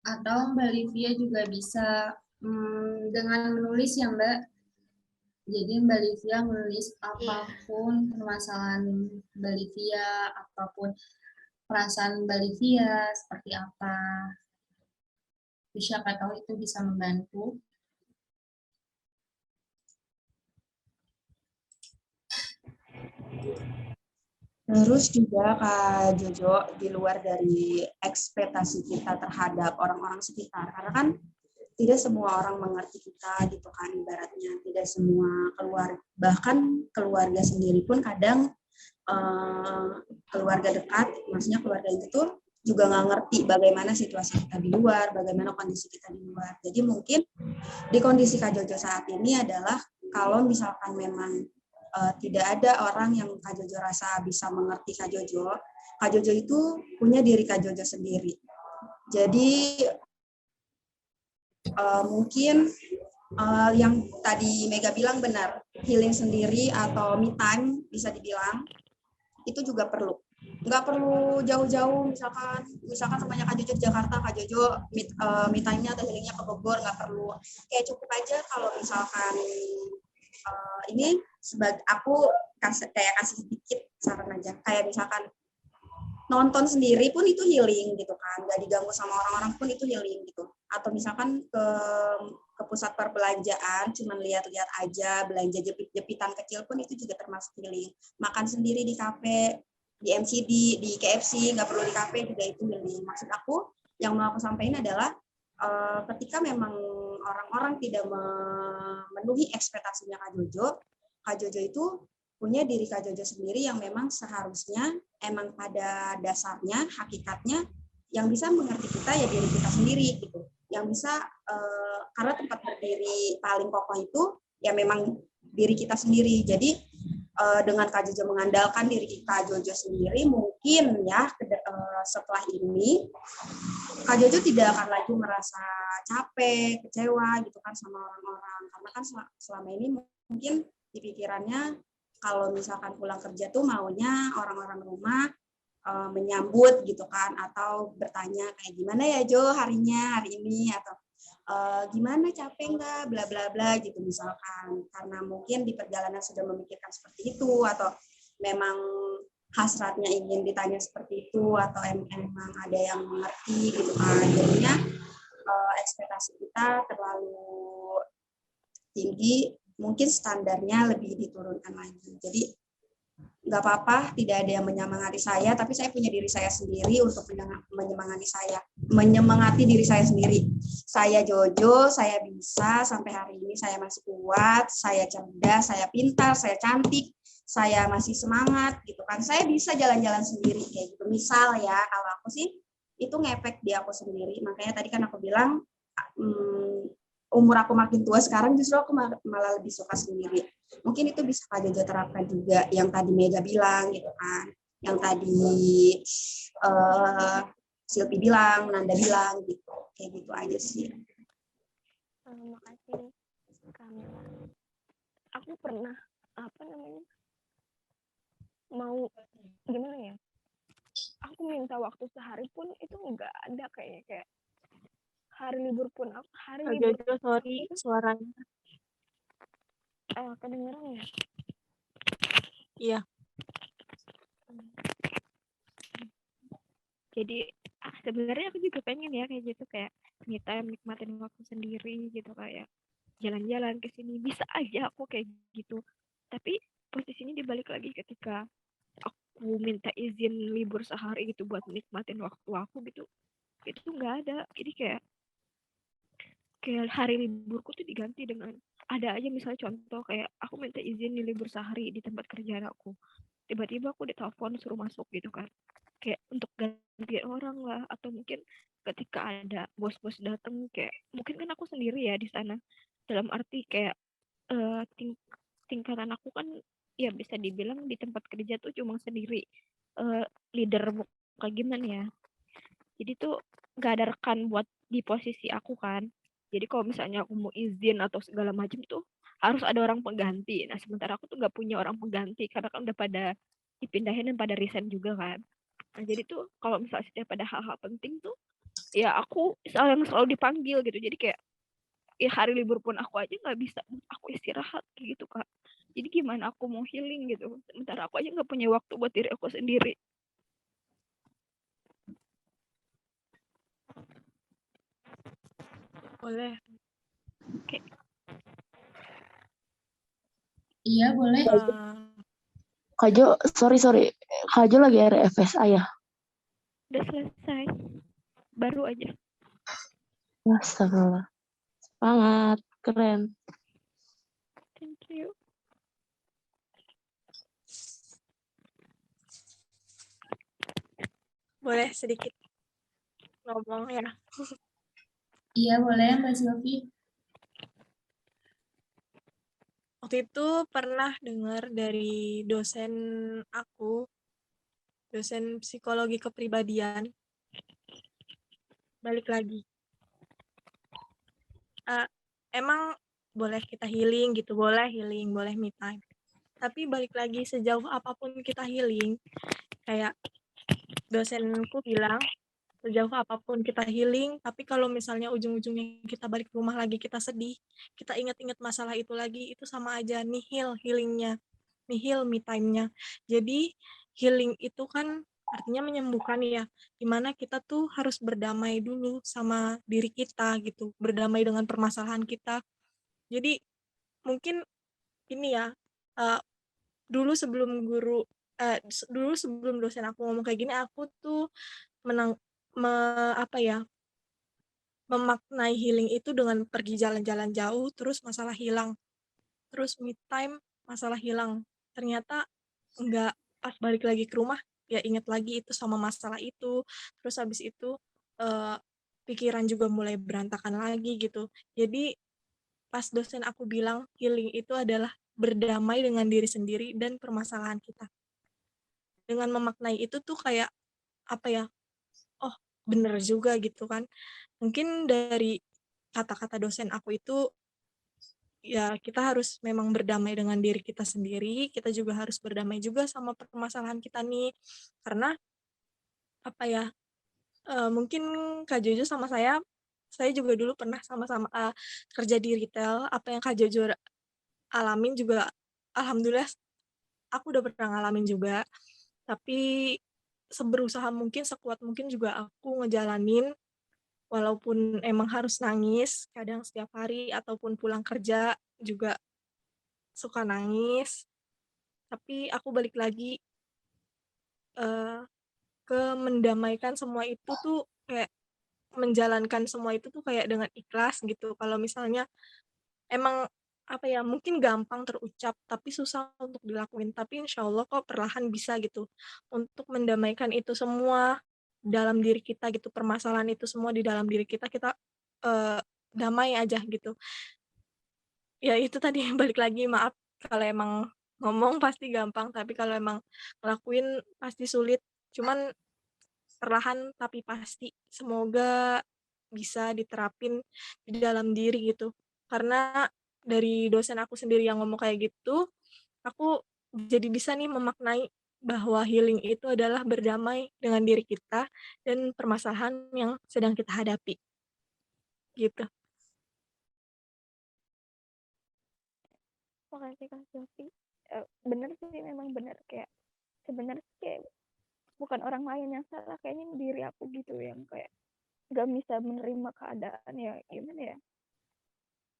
Atau Mbak Livia juga bisa dengan menulis ya Mbak. Jadi Mbak Livia menulis apapun permasalahan Mbak Livia, apapun perasaan Mbak Livia seperti apa. Siapa tahu itu bisa membantu. Terus juga Kak Jojo, di luar dari ekspektasi kita terhadap orang-orang sekitar, karena kan tidak semua orang mengerti kita gitu kan, ibaratnya tidak semua bahkan keluarga sendiri pun kadang keluarga dekat, maksudnya keluarga itu tuh juga nggak ngerti bagaimana situasi kita di luar, bagaimana kondisi kita di luar. Jadi mungkin di kondisi Kak Jojo saat ini adalah kalau misalkan memang tidak ada orang yang Kak Jojo rasa bisa mengerti Kak Jojo itu punya diri Kak Jojo sendiri. Jadi mungkin yang tadi Mega bilang benar, healing sendiri atau me time bisa dibilang itu juga perlu. Nggak perlu jauh-jauh, misalkan semuanya Kak Jojo di Jakarta, Kak Jojo me time-nya atau healingnya ke Bogor, nggak perlu. Kayak cukup aja kalau misalkan ini sebagai aku kasih sedikit saran aja, kayak misalkan nonton sendiri pun itu healing gitu kan, nggak diganggu sama orang-orang pun itu healing gitu. Atau misalkan ke pusat perbelanjaan cuman lihat-lihat aja, belanja jepit-jepitan kecil pun itu juga termasuk healing. Makan sendiri di kafe, di MCD, di KFC, nggak perlu di kafe juga itu healing. Maksud aku yang mau aku sampaikan adalah ketika memang orang-orang tidak memenuhi ekspektasinya Kak Jojo itu punya diri Kak Jojo sendiri yang memang seharusnya emang pada dasarnya, hakikatnya yang bisa mengerti kita ya diri kita sendiri gitu. Yang bisa karena tempat berdiri paling kokoh itu ya memang diri kita sendiri. Jadi dengan Kak Jojo mengandalkan diri Kak Jojo sendiri, mungkin ya setelah ini Kak Jojo tidak akan lagi merasa capek, kecewa gitu kan sama orang-orang. Karena kan selama ini mungkin di pikirannya kalau misalkan pulang kerja tuh maunya orang-orang rumah menyambut gitu kan, atau bertanya kayak gimana ya Jo hari ini, atau gimana capek nggak, bla bla bla gitu misalkan, karena mungkin di perjalanan sudah memikirkan seperti itu, atau memang hasratnya ingin ditanya seperti itu atau emang ada yang mengerti gitu kan. Jadinya ekspektasi kita terlalu tinggi, mungkin standarnya lebih diturunkan lagi. Jadi nggak apa-apa, tidak ada yang menyemangati saya, tapi saya punya diri saya sendiri untuk menyemangati diri saya sendiri. Saya Jojo, saya bisa, sampai hari ini saya masih kuat, saya cerdas, saya pintar, saya cantik, saya masih semangat gitu kan. Saya bisa jalan-jalan sendiri kayak gitu. Misal ya, kalau aku sih itu ngefek di aku sendiri. Makanya tadi kan aku bilang umur aku makin tua sekarang justru aku malah lebih suka sendiri. Mungkin itu bisa Kak Jojo terapkan juga yang tadi Mega bilang gitu kan. Yang tadi Silvi bilang, Nanda bilang gitu. Kayak gitu aja sih. Makasih Kamila. Aku pernah mau gimana ya? Aku minta waktu sehari pun itu enggak ada kayak hari libur pun aku Jojo, sorry suaranya. Kedengeran ya? Iya. Jadi sebenarnya aku juga pengen ya kayak gitu, kayak me time, nikmatin waktu sendiri gitu, kayak jalan-jalan ke sini, bisa aja aku kayak gitu. Tapi posisinya dibalik lagi ketika aku minta izin libur sehari gitu buat nikmatin waktu aku gitu, itu nggak ada. Jadi kayak hari liburku tuh diganti dengan ada aja, misalnya contoh kayak aku minta izin di libur sehari di tempat kerjaan aku, tiba-tiba aku ditelepon suruh masuk gitu kan, kayak untuk ganti orang lah, atau mungkin ketika ada bos-bos datang, kayak mungkin kan aku sendiri ya di sana, dalam arti kayak tingkatan aku kan ya bisa dibilang di tempat kerja tuh cuma sendiri, leader kayak gimana ya, jadi tuh gak ada rekan buat di posisi aku kan. Jadi kalau misalnya aku mau izin atau segala macam tuh harus ada orang pengganti. Nah sementara aku tuh gak punya orang pengganti karena kan udah pada dipindahin dan pada resign juga kan. Nah jadi tuh kalau misalnya setiap ada hal-hal penting tuh ya aku selalu dipanggil gitu. Jadi kayak ya hari libur pun aku aja nggak bisa aku istirahat gitu Kak. Jadi gimana aku mau healing gitu. Sementara aku aja nggak punya waktu buat diri aku sendiri. Boleh. Oke. Iya, boleh. Kak Jo, sorry. Kak Jo lagi RFSA ya? Udah selesai. Baru aja. Astagfirullah. Semangat, keren. Thank you. Boleh sedikit ngomong ya. Iya, boleh Mbak Silvi. Waktu itu pernah dengar dari dosen aku, dosen psikologi kepribadian, balik lagi. Emang boleh kita healing gitu, boleh healing, boleh me time. Tapi balik lagi sejauh apapun kita healing, kayak dosenku bilang, sejauh apapun kita healing, tapi kalau misalnya ujung-ujungnya kita balik ke rumah lagi, kita sedih, kita ingat-ingat masalah itu lagi, itu sama aja nihil healingnya, nihil me time-nya. Jadi healing itu kan artinya menyembuhkan ya, dimana kita tuh harus berdamai dulu sama diri kita gitu, berdamai dengan permasalahan kita. Jadi mungkin ini ya, dulu sebelum dosen aku ngomong kayak gini, aku tuh memaknai healing itu dengan pergi jalan-jalan jauh, terus masalah hilang, terus me time, masalah hilang. Ternyata enggak, pas balik lagi ke rumah, ya inget lagi itu sama masalah itu, terus habis itu pikiran juga mulai berantakan lagi gitu. Jadi pas dosen aku bilang healing itu adalah berdamai dengan diri sendiri dan permasalahan kita. Dengan memaknai itu tuh kayak apa ya? Oh, bener juga gitu kan. Mungkin dari kata-kata dosen aku itu ya kita harus memang berdamai dengan diri kita sendiri, kita juga harus berdamai juga sama permasalahan kita nih. Karena apa ya? Mungkin Kak Jojo sama saya juga dulu pernah sama-sama kerja di retail. Apa yang Kak Jojo alamin juga alhamdulillah aku udah pernah ngalamin juga. tapi seberusaha mungkin, sekuat mungkin juga aku ngejalanin, walaupun emang harus nangis kadang setiap hari ataupun pulang kerja juga suka nangis, tapi aku balik lagi eh, ke mendamaikan semua itu tuh kayak menjalankan semua itu tuh kayak dengan ikhlas gitu. Kalau misalnya emang apa ya, mungkin gampang terucap tapi susah untuk dilakuin, tapi insya Allah kok perlahan bisa gitu untuk mendamaikan itu semua dalam diri kita gitu, permasalahan itu semua di dalam diri kita, kita eh, damai aja gitu. Ya itu tadi balik lagi, maaf kalau emang ngomong pasti gampang, tapi kalau emang ngelakuin pasti sulit, cuman perlahan tapi pasti. Semoga bisa diterapin di dalam diri gitu. Karena dari dosen aku sendiri yang ngomong kayak gitu, aku jadi bisa nih memaknai bahwa healing itu adalah berdamai dengan diri kita dan permasalahan yang sedang kita hadapi. Gitu. Makasih Kak Sofi. Bener sih, memang bener, kayak sebenarnya kayak bukan orang lain yang salah, kayaknya diri aku gitu yang kayak nggak bisa menerima keadaan, ya gimana ya,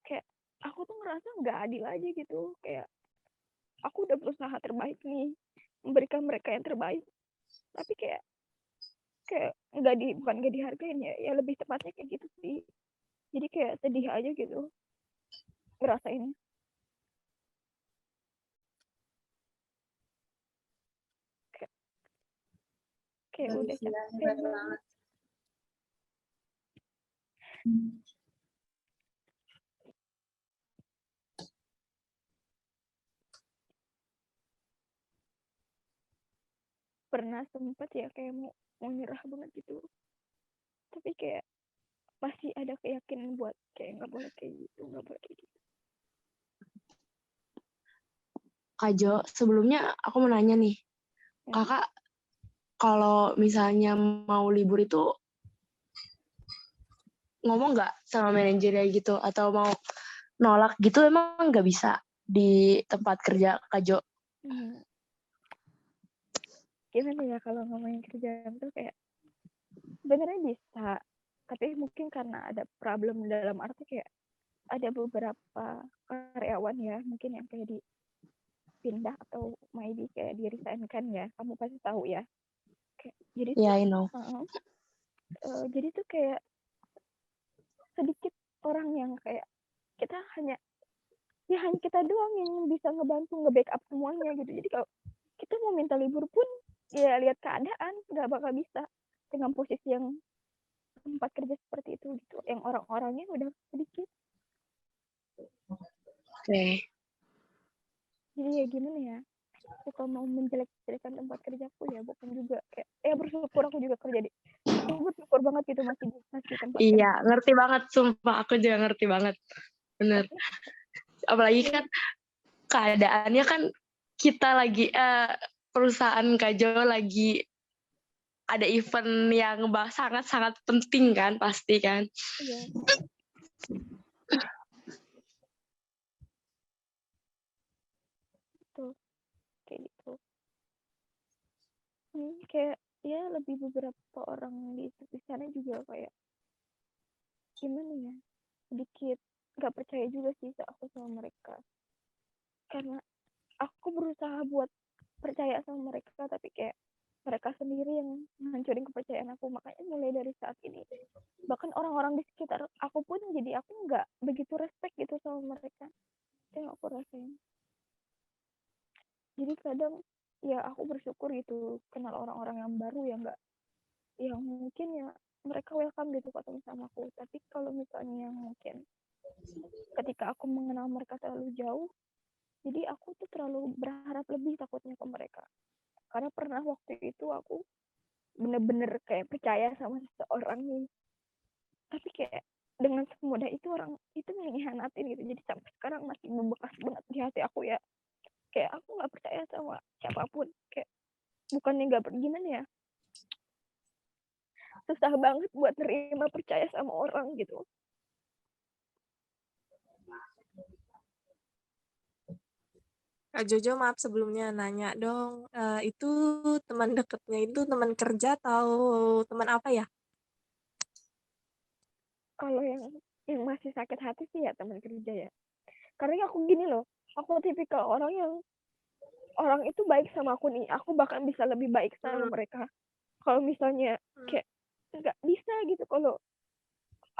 kayak aku tuh ngerasa nggak adil aja gitu, kayak aku udah berusaha terbaik nih memberikan mereka yang terbaik, tapi kayak kayak bukan nggak dihargain, ya lebih tepatnya kayak gitu sih. Jadi kayak sedih aja gitu ngerasain. kayak, kayak udah Olivia, capek hebat banget. banget. Pernah sempat ya kayak mau nyerah banget gitu, tapi kayak masih ada keyakinan buat kayak nggak boleh kayak gitu, nggak boleh kayak gitu. Kak Jo, sebelumnya aku mau nanya nih, Ya. kakak kalau misalnya mau libur itu ngomong nggak sama manajernya gitu, atau mau nolak gitu emang nggak bisa di tempat kerja Kak Jo? Gimana ya kalau ngomongin kerjaan tuh kayak sebenarnya bisa, tapi mungkin karena ada problem dalam arti kayak ada beberapa karyawan ya mungkin yang kayak dipindah atau maybe kayak di resign kan, ya kamu pasti tahu ya. Kayak, jadi tuh Yeah, I know. jadi tuh kayak sedikit orang yang kayak kita hanya kita doang yang bisa ngebantu nge-backup semuanya gitu. Jadi kalau kita mau minta libur pun ya lihat keadaan, nggak bakal bisa dengan posisi yang tempat kerja seperti itu gitu, yang orang-orangnya udah sedikit. Oke. Jadi ya gimana ya, suka mau menjelek-jelekan tempat kerjaku ya bukan juga kayak bersyukur aku juga kerja di, aku bersyukur banget gitu masih tempat kerja. Iya, ngerti banget, sumpah aku juga ngerti banget, bener. Apalagi kan keadaannya kan kita lagi perusahaan Kak Jo lagi ada event yang sangat-sangat penting kan, pasti kan. Iya. Tuh kayak gitu. Kayak ya lebih beberapa orang di sana juga kayak gimana ya, sedikit nggak percaya juga sih aku sama mereka, karena aku berusaha buat percaya sama mereka tapi kayak mereka sendiri yang ngancurin kepercayaan aku. Makanya mulai dari saat ini bahkan orang-orang di sekitar aku pun jadi aku nggak begitu respect gitu sama mereka. Itu yang aku rasain. Jadi kadang ya aku bersyukur gitu kenal orang-orang yang baru yang mungkin ya mereka welcome gitu ketemu sama aku. Tapi kalau misalnya yang mungkin ketika aku mengenal mereka terlalu jauh, jadi aku tuh terlalu berharap lebih takutnya ke mereka. Karena pernah waktu itu aku bener-bener kayak percaya sama seseorang nih, tapi kayak dengan semudah itu orang itu mengkhianatin gitu. Jadi sampai sekarang masih membekas banget di hati aku ya, kayak aku nggak percaya sama siapapun. Kayak bukannya nggak gimana ya, susah banget buat nerima percaya sama orang gitu. Kak Jojo, maaf sebelumnya nanya dong, itu teman dekatnya itu teman kerja atau teman apa ya? Kalau yang masih sakit hati sih ya teman kerja ya. Karena aku gini loh, aku tipikal orang yang orang itu baik sama aku nih, aku bahkan bisa lebih baik sama mereka. Kalau misalnya kayak nggak bisa gitu, kalau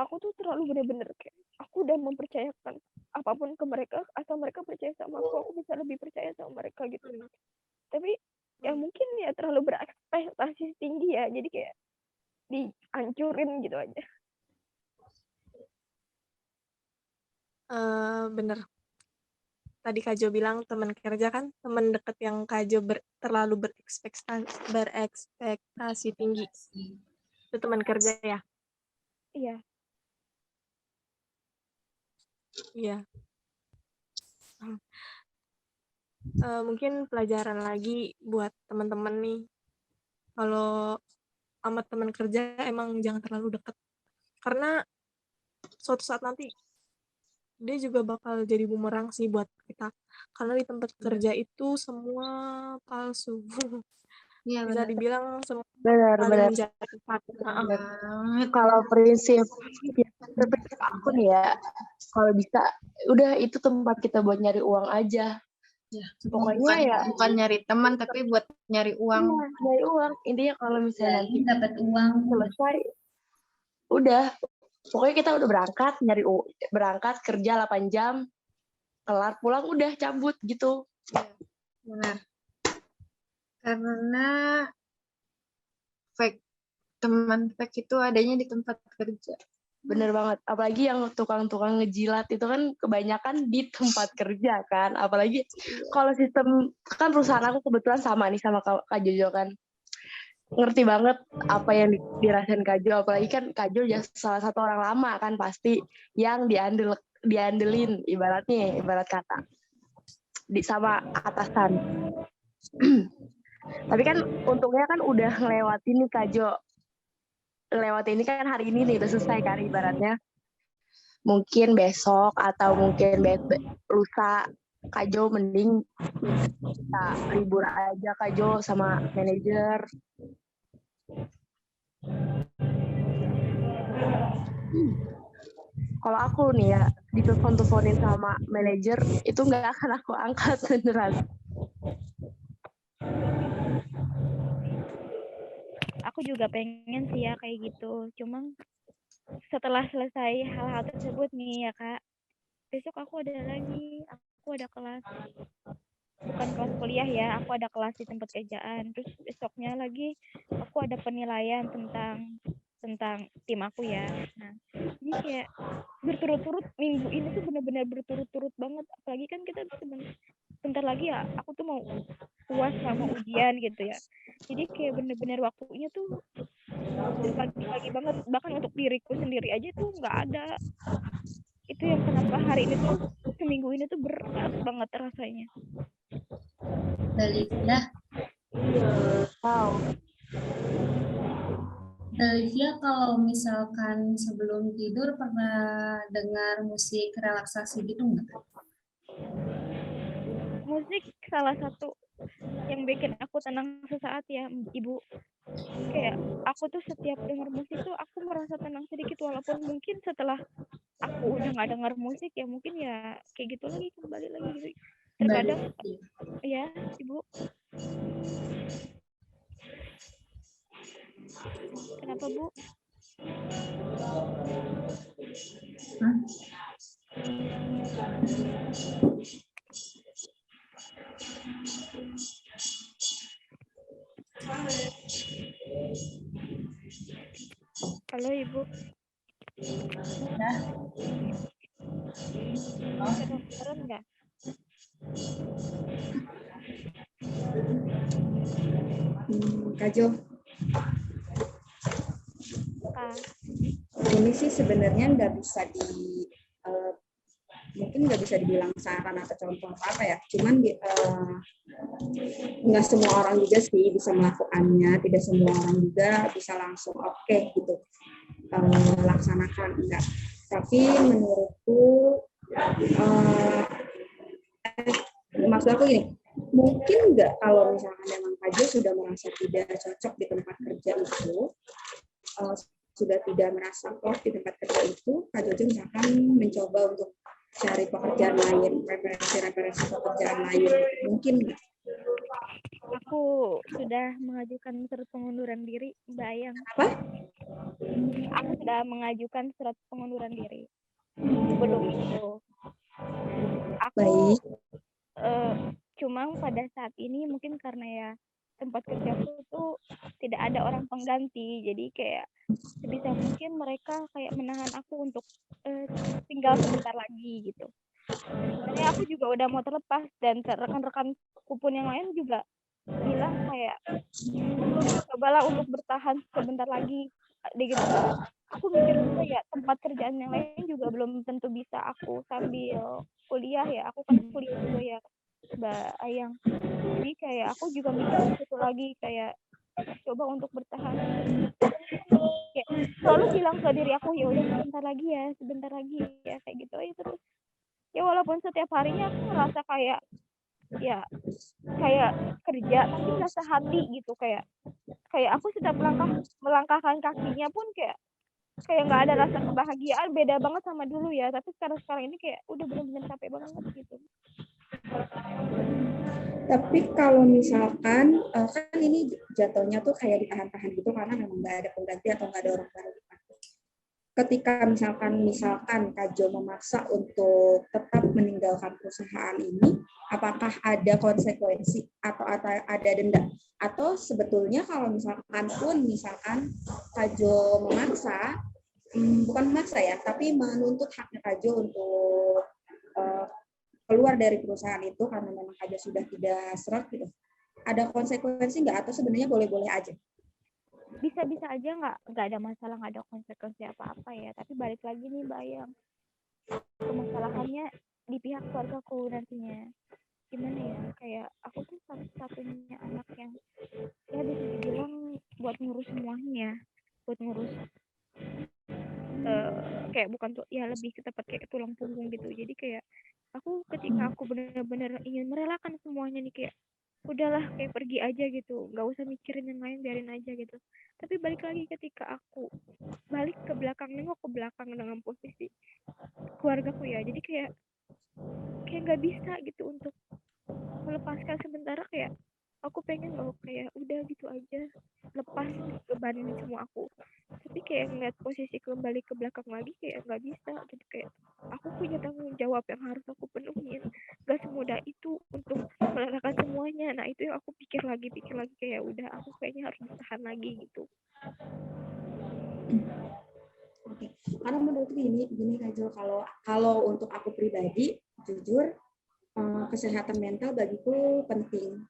aku tuh terlalu bener-bener kayak aku udah mempercayakan apapun ke mereka, asal mereka percaya sama aku bisa lebih percaya sama mereka gitu. Tapi ya mungkin ya terlalu berekspektasi tinggi ya, jadi kayak dihancurin gitu aja. Bener. Tadi Kak Jo bilang teman kerja kan teman deket yang Kak Jo terlalu berekspektasi tinggi. Itu teman kerja ya? Iya. Iya. Mungkin pelajaran lagi buat teman-teman nih. Kalau sama teman kerja emang jangan terlalu dekat. Karena suatu saat nanti dia juga bakal jadi bumerang sih buat kita. Karena di tempat kerja itu semua palsu. Iya Bisa benar dibilang semua Benar, saling benar. menjadi satu. banget. Kalau prinsip aku nih ya, kalau bisa udah itu tempat kita buat nyari uang aja. Ya, Pokoknya ya bukan nyari teman tapi buat nyari uang. iya, nyari uang. Intinya kalau misalnya nanti dapat uang. selesai, udah. Pokoknya kita udah berangkat kerja 8 jam, kelar pulang udah cabut gitu. Benar. Karena teman fake itu adanya di tempat kerja. Bener banget. Apalagi yang tukang-tukang ngejilat itu kan kebanyakan di tempat kerja kan. Apalagi kalau sistem, kan perusahaan aku kebetulan sama nih sama Kak Jojo kan. Ngerti banget apa yang dirasain Kak Jo. Apalagi kan Kak Jo ya salah satu orang lama kan pasti yang diandelin ibarat kata sama atasan. Tapi kan untungnya kan udah ngelewatin nih Kak Jo. Lewat ini kan hari ini nih udah selesai kan ibaratnya. Mungkin besok atau mungkin lusa Kak Jo mending kita libur aja Kak Jo sama manajer. Kalau aku nih ya ditelepon-teleponin sama manajer itu nggak akan aku angkat beneran. Aku juga pengen sih ya kayak gitu. Cuma setelah selesai hal-hal tersebut nih ya Kak, besok aku ada kelas, bukan kelas kuliah ya, aku ada kelas di tempat kerjaan. Terus besoknya lagi aku ada penilaian tentang tim aku ya. Nah, ini kayak berturut-turut minggu ini tuh benar-benar berturut-turut banget. Apalagi kan kita bentar lagi ya, aku tuh mau UAS sama ujian gitu ya. Jadi kayak benar-benar waktunya tuh pagi-pagi banget. Bahkan untuk diriku sendiri aja tuh nggak ada. Itu yang kenapa hari ini tuh seminggu ini tuh berat banget rasanya. Olivia, Wow. Olivia kalau misalkan sebelum tidur pernah dengar musik relaksasi gitu nggak? Musik salah satu yang bikin aku tenang sesaat ya Ibu. Kayak aku tuh setiap dengar musik tuh aku merasa tenang sedikit, walaupun mungkin setelah aku udah nggak dengar musik ya mungkin ya kayak gitu lagi, kembali lagi gitu. Terkadang ya Ibu. Kenapa Bu? Halo Ibu. Nah, Kedengeran nggak? Kak Jo, ini sih sebenarnya mungkin nggak bisa dibilang saran atau contoh apa ya. Cuman nggak semua orang juga sih bisa melakukannya. Tidak semua orang juga bisa langsung oke gitu laksanakan, enggak. Tapi menurutku maksud aku gini, mungkin nggak kalau misalkan memang Kajo sudah merasa tidak cocok di tempat kerja itu, sudah tidak merasa kok di tempat kerja itu, Kak Jojo misalkan mencoba untuk cari pekerjaan lain, referensi pekerjaan lain, mungkin nggak? Aku sudah mengajukan surat pengunduran diri, Mbak Ayang. Apa? Aku sudah mengajukan surat pengunduran diri. Sebelum itu, aku Baik. cuma pada saat ini mungkin karena ya tempat kerjaku tuh tidak ada orang pengganti, jadi kayak sebisa mungkin mereka kayak menahan aku untuk tinggal sebentar lagi gitu. Sebenarnya aku juga udah mau terlepas dan rekan-rekanku pun yang lain juga bilang kayak cobalah untuk bertahan sebentar lagi gitu kan. Aku mikir juga ya tempat kerjaan yang lain juga belum tentu bisa aku sambil kuliah ya. Aku kan kuliah juga ya Mbak Ayang. Jadi kayak aku juga mikir itu lagi kayak coba untuk bertahan. Kayak selalu bilang ke diri aku ya udah sebentar lagi ya kayak gitu aja terus. Ya walaupun setiap harinya aku ngerasa kayak ya kayak kerja tapi rasa hati gitu kayak aku sudah melangkahkan kakinya pun kayak nggak ada rasa kebahagiaan, beda banget sama dulu ya, tapi sekarang ini kayak udah benar-benar capek banget gitu. Tapi kalau misalkan kan ini jatuhnya tuh kayak ditahan-tahan gitu karena memang nggak ada pengganti atau nggak ada orang baru. Ketika misalkan Kak Jo memaksa untuk tetap meninggalkan perusahaan ini, apakah ada konsekuensi atau ada denda? Atau sebetulnya kalau misalkan Kak Jo memaksa, bukan memaksa ya, tapi menuntut haknya Kak Jo untuk keluar dari perusahaan itu karena memang Kak Jo sudah tidak serap gitu. Ada konsekuensi nggak atau sebenarnya boleh-boleh aja? Bisa-bisa aja nggak ada masalah, nggak ada konsekuensi apa-apa ya, tapi balik lagi nih Mbak Ayang, permasalahannya di pihak keluargaku nantinya gimana ya, kayak aku tuh satu-satunya anak yang ya bisa dibilang buat ngurus semuanya, buat ngurus kayak bukan tuh ya lebih ke tempat kayak tulang punggung gitu. Jadi kayak aku ketika aku benar-benar ingin merelakan semuanya nih kayak udahlah kayak pergi aja gitu, nggak usah mikirin yang lain, biarin aja gitu. Tapi balik lagi ketika aku balik ke belakang, nengok ke belakang dengan posisi keluargaku ya, jadi kayak nggak bisa gitu untuk melepaskan sementara, kayak aku pengen loh kayak udah gitu aja lepas bebanin semua aku, tapi kayak ngeliat posisi kembali ke belakang lagi kayak nggak bisa gitu, kayak aku punya tanggung jawab yang harus aku penuhin, gak semudah itu untuk melakukan semuanya. Nah itu yang aku pikir lagi kayak udah aku kayaknya harus bertahan lagi gitu. Oke, karena menurut gini Kak Jo, kalau untuk aku pribadi jujur kesehatan mental bagiku penting.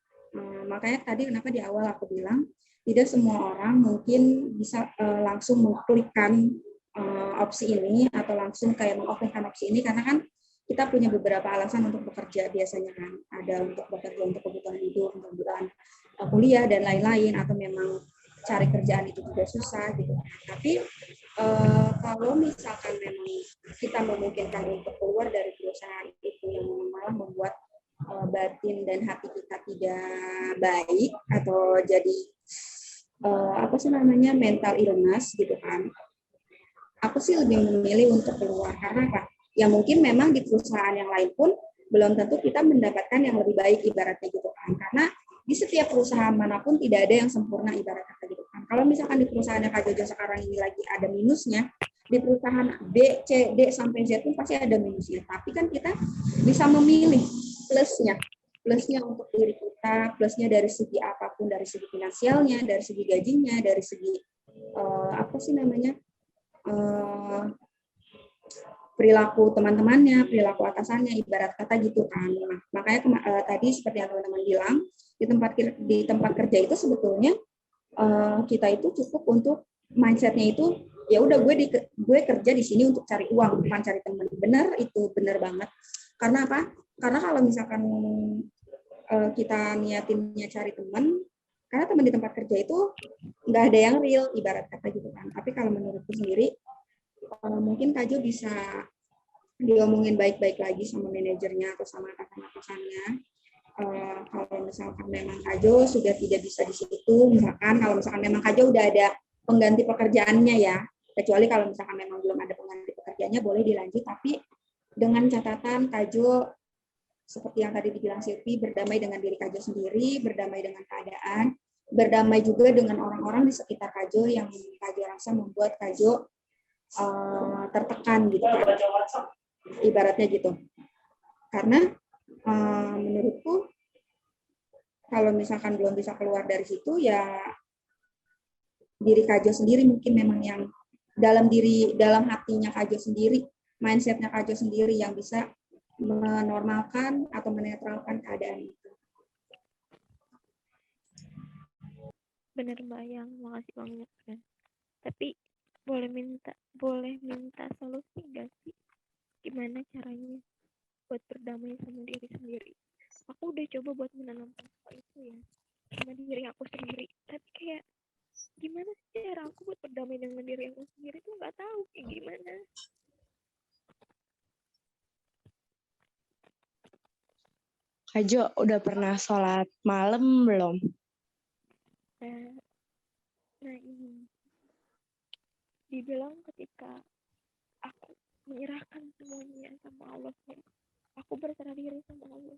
Makanya tadi kenapa di awal aku bilang tidak semua orang mungkin bisa langsung mengklikkan opsi ini atau langsung kayak mengokekan opsi ini, karena kan kita punya beberapa alasan untuk bekerja biasanya kan, ada untuk bekerja untuk kebutuhan hidup, untuk kebutuhan kuliah dan lain-lain, atau memang cari kerjaan itu juga susah gitu. Tapi kalau misalkan memang kita memungkinkan untuk keluar dari perusahaan itu yang malah membuat batin dan hati kita tidak baik atau jadi mental illness gitu kan, aku sih lebih memilih untuk keluar. Karena apa? Ya mungkin memang di perusahaan yang lain pun belum tentu kita mendapatkan yang lebih baik ibaratnya gitu kan, karena di setiap perusahaan manapun tidak ada yang sempurna ibarat kata gitu kan. Kalau misalkan di perusahaannya Kak Jojo sekarang ini lagi ada minusnya, di perusahaan B, C, D sampai Z pun pasti ada minusnya. Tapi kan kita bisa memilih plusnya untuk diri kita, plusnya dari segi apapun, dari segi finansialnya, dari segi gajinya, dari segi perilaku teman-temannya, perilaku atasannya, ibarat kata gitu kan. Nah, makanya tadi seperti yang teman-teman bilang, di tempat kerja itu sebetulnya kita itu cukup untuk mindsetnya itu ya udah gue kerja di sini untuk cari uang, bukan cari teman. Benar, itu benar banget. Karena apa? Karena kalau misalkan kita niatinnya cari teman, karena teman di tempat kerja itu nggak ada yang real ibarat kata gitu kan. Tapi kalau menurutku sendiri, mungkin Kak Jo bisa diomongin baik-baik lagi sama manajernya atau sama atasan-atasannya. Kalau misalkan memang Kajo sudah tidak bisa di situ, misalkan kalau misalkan memang Kajo udah ada pengganti pekerjaannya ya, kecuali kalau misalkan memang belum ada pengganti pekerjaannya boleh dilanjut, tapi dengan catatan Kajo seperti yang tadi dibilang Silvi, berdamai dengan diri Kajo sendiri, berdamai dengan keadaan, berdamai juga dengan orang-orang di sekitar Kajo yang Kajo rasa membuat Kajo tertekan gitu, ibaratnya gitu. Karena menurutku kalau misalkan belum bisa keluar dari situ ya diri Kajo sendiri mungkin memang yang dalam hatinya Kajo sendiri, mindsetnya Kajo sendiri yang bisa menormalkan atau menetralkan keadaan itu. Bener Mbak yang makasih banyak kan. Tapi boleh minta solusi nggak sih? Gimana caranya buat berdamai sama diri sendiri? Aku udah coba buat menanamkan hal itu ya sama diri aku sendiri. Tapi kayak gimana sih cara aku buat berdamai dengan diri aku sendiri tuh nggak tahu kayak gimana. Kajo, udah pernah sholat malam belum? Nah ini dibilang ketika aku menyerahkan semuanya sama Allah, aku berserah diri sama Allah,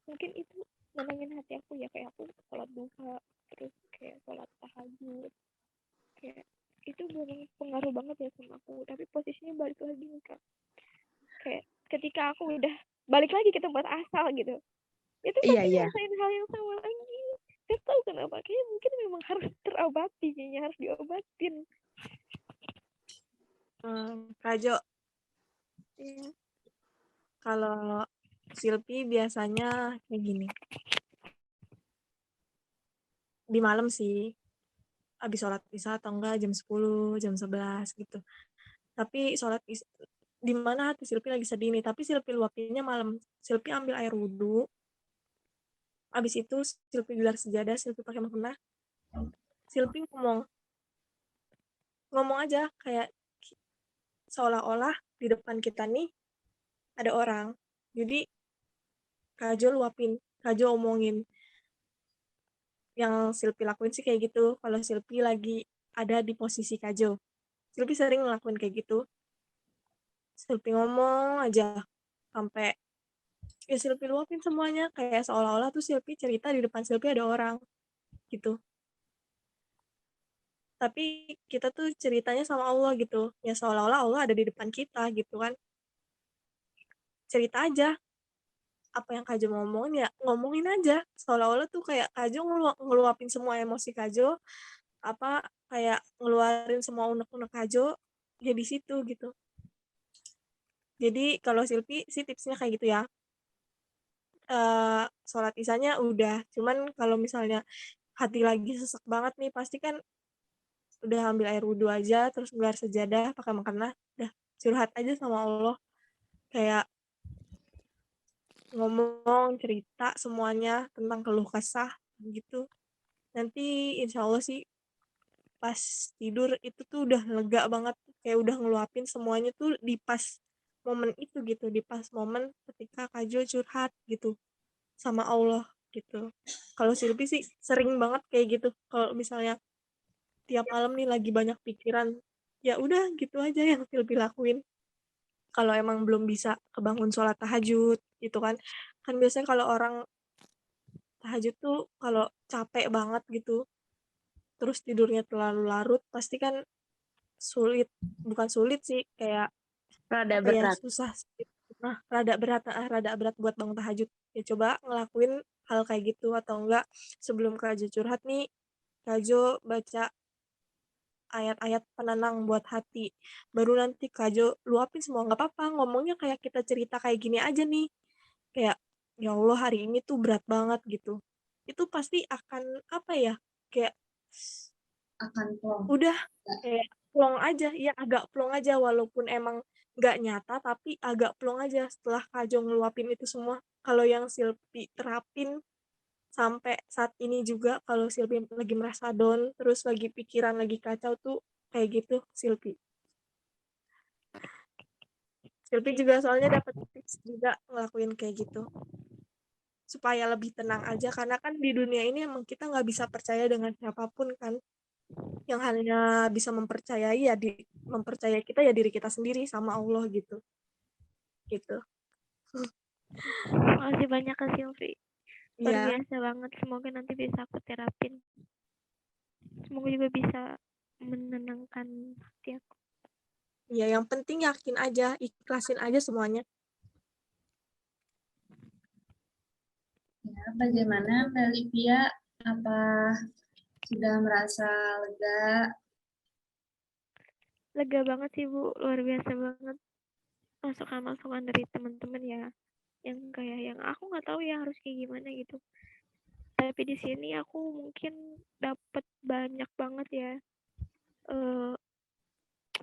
mungkin itu menangin hati aku ya, kayak aku sholat duha, terus kayak sholat tahajud, kayak itu pengaruh banget ya sama aku. Tapi posisinya balik lagi nih Kak, kayak ketika aku udah balik lagi kita buat asal gitu, itu Iya, pasti iya. ngerasain hal yang sama lagi. Gak tahu kenapa, kayak mungkin memang harus terobati, kayaknya harus diobatin. Kajo, Ya. kalau Silpi biasanya kayak gini. Di malam sih, habis sholat isya atau enggak jam 10, jam 11 gitu. Tapi di mana hati Silpi lagi sedih nih, tapi Silpi luapinnya malam. Silpi ambil air wudhu, habis itu Silpi gelar sejadah, Silpi pakai mukena, Silpi ngomong aja kayak seolah-olah di depan kita nih ada orang. Jadi Kajo luapin, Kajo omongin. Yang Silpi lakuin sih kayak gitu kalau Silpi lagi ada di posisi Kajo. Silpi sering ngelakuin kayak gitu. Silpi ngomong aja sampai ya Silpi luapin semuanya kayak seolah-olah tuh Silpi cerita di depan Silpi ada orang gitu. Tapi kita tuh ceritanya sama Allah gitu. Ya seolah-olah Allah ada di depan kita gitu kan. Cerita aja apa yang Kajo mau ngomongin ya ngomongin aja. Seolah-olah tuh kayak Kajo ngeluapin semua emosi Kajo, apa kayak ngeluarin semua unek-unek Kajo ya di situ gitu. Jadi kalau Silpi sih tipsnya kayak gitu ya. Sholat isanya udah, cuman kalau misalnya hati lagi sesek banget nih pasti kan udah ambil air wudhu aja terus gelar sejadah pakai mukena udah curhat aja sama Allah kayak ngomong cerita semuanya tentang keluh kesah gitu. Nanti insya Allah sih pas tidur itu tuh udah lega banget, kayak udah ngeluapin semuanya tuh di pas momen itu gitu, di pas momen ketika Kajo curhat gitu sama Allah gitu. Kalau Silvi sih sering banget kayak gitu. Kalau misalnya tiap malam nih lagi banyak pikiran, ya udah gitu aja yang Silvi lakuin. Kalau emang belum bisa kebangun sholat tahajud gitu kan. Kan biasanya kalau orang tahajud tuh kalau capek banget gitu, terus tidurnya terlalu larut, pasti kan sulit, bukan sulit sih, kayak Rada apa ya, berat. susah. Nah, rada berat buat bangun tahajud. Ya coba ngelakuin hal kayak gitu atau enggak sebelum Kajo curhat nih, Kajo baca ayat-ayat penenang buat hati. Baru nanti Kajo luapin semua, nggak apa-apa ngomongnya kayak kita cerita kayak gini aja nih. Kayak ya Allah hari ini tuh berat banget gitu. Itu pasti akan apa ya? Kayak Akan plong. udah kayak plong aja, ya agak plong aja walaupun emang nggak nyata tapi agak plong aja setelah Kajo ngeluapin itu semua. Kalau yang Silpi terapin sampai saat ini juga kalau Silpi lagi merasa down terus lagi pikiran lagi kacau tuh kayak gitu Silpi. Silpi juga soalnya dapat tips juga ngelakuin kayak gitu. supaya lebih tenang aja, karena kan di dunia ini emang kita nggak bisa percaya dengan siapapun kan. Yang hanya bisa mempercayai ya mempercayai kita ya diri kita sendiri sama Allah gitu. Gitu. Makasih banyak Kak Silvi. Luar Iya. biasa banget. Semoga nanti bisa aku terapin. Semoga juga bisa menenangkan hati aku. Ya, yang penting yakin aja, ikhlasin aja semuanya. Ya, bagaimana Mbak Livia? Apa sudah merasa lega? Lega banget sih Bu, luar biasa banget. Masukan-masukan dari teman-teman ya, yang kayak yang aku nggak tahu ya harus kayak gimana gitu. Tapi di sini aku mungkin dapat banyak banget ya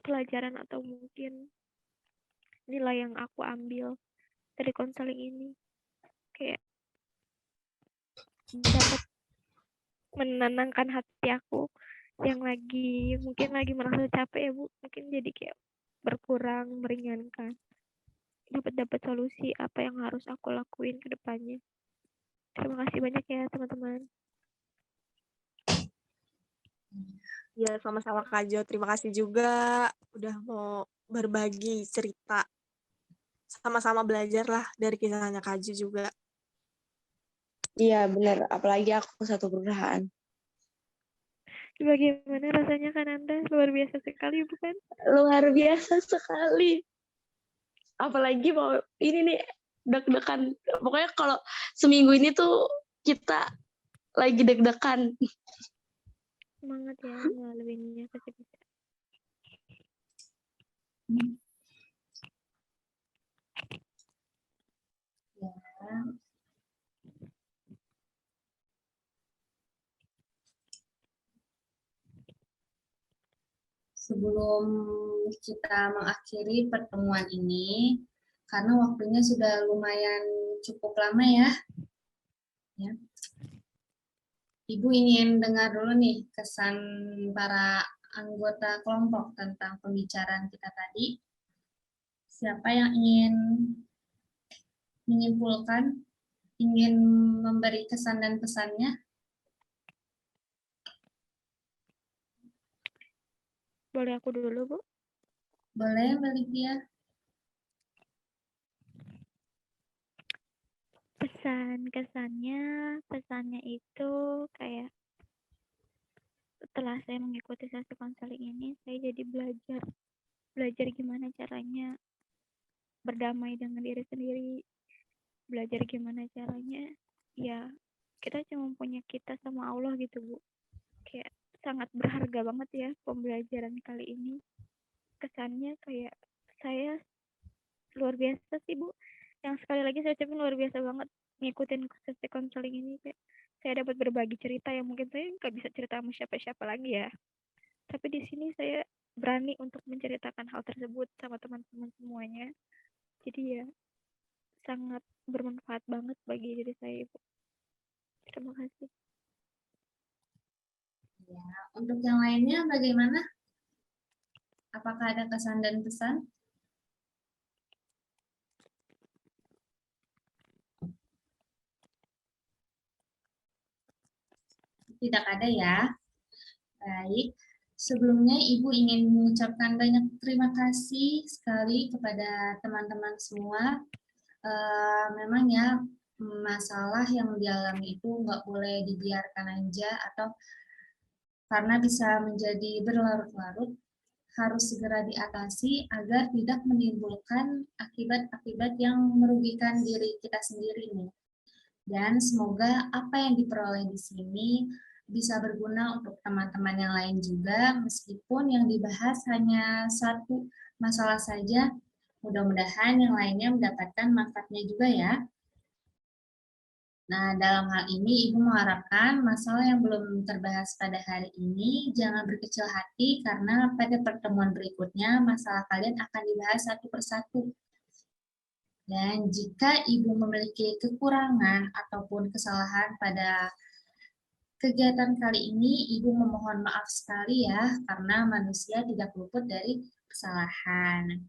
pelajaran atau mungkin nilai yang aku ambil dari konseling ini. Kayak dapat menenangkan hati aku yang mungkin lagi merasa capek ya Bu, mungkin jadi kayak berkurang, meringankan, dapat solusi apa yang harus aku lakuin ke depannya. Terima kasih banyak ya teman-teman. Ya, sama-sama Kak Jo. Terima kasih juga udah mau berbagi cerita. Sama-sama belajar lah dari kisahnya Kak Jo juga. Iya benar, apalagi aku satu perusahaan. Bagaimana rasanya kan Anda? Luar biasa sekali bukan? Luar biasa sekali. Apalagi mau ini nih deg-degan. Pokoknya kalau seminggu ini tuh kita lagi deg-degan. Semangat ya ngelaluinnya pasti bisa. Ya. Sebelum kita mengakhiri pertemuan ini, karena waktunya sudah lumayan cukup lama ya. Ibu ingin dengar dulu nih kesan para anggota kelompok tentang pembicaraan kita tadi. Siapa yang ingin menyimpulkan, ingin memberi kesan dan pesannya? Boleh aku dulu Bu? Boleh Mbak Livia? Pesannya itu kayak setelah saya mengikuti sesi konseling ini, saya jadi belajar gimana caranya berdamai dengan diri sendiri, belajar gimana caranya ya kita cuma punya kita sama Allah gitu Bu. Kayak sangat berharga banget ya pembelajaran kali ini. Kesannya kayak saya luar biasa sih Bu, yang sekali lagi saya ucapin luar biasa banget ngikutin sesi konseling ini. Kayak saya dapat berbagi cerita yang mungkin saya nggak bisa cerita sama siapa-siapa lagi ya, tapi di sini saya berani untuk menceritakan hal tersebut sama teman-teman semuanya. Jadi ya sangat bermanfaat banget bagi diri saya Ibu. Terima kasih. Ya, untuk yang lainnya bagaimana? Apakah ada kesan dan pesan? Tidak ada ya. Baik. Sebelumnya Ibu ingin mengucapkan banyak terima kasih sekali kepada teman-teman semua. Memang ya masalah yang dialami itu nggak boleh dibiarkan aja atau karena bisa menjadi berlarut-larut, harus segera diatasi agar tidak menimbulkan akibat-akibat yang merugikan diri kita sendiri nih. Dan semoga apa yang diperoleh di sini bisa berguna untuk teman-teman yang lain juga, meskipun yang dibahas hanya satu masalah saja, mudah-mudahan yang lainnya mendapatkan manfaatnya juga ya. Nah, dalam hal ini Ibu mengharapkan masalah yang belum terbahas pada hari ini jangan berkecil hati karena pada pertemuan berikutnya masalah kalian akan dibahas satu persatu. Dan jika Ibu memiliki kekurangan ataupun kesalahan pada kegiatan kali ini, Ibu memohon maaf sekali ya karena manusia tidak luput dari kesalahan.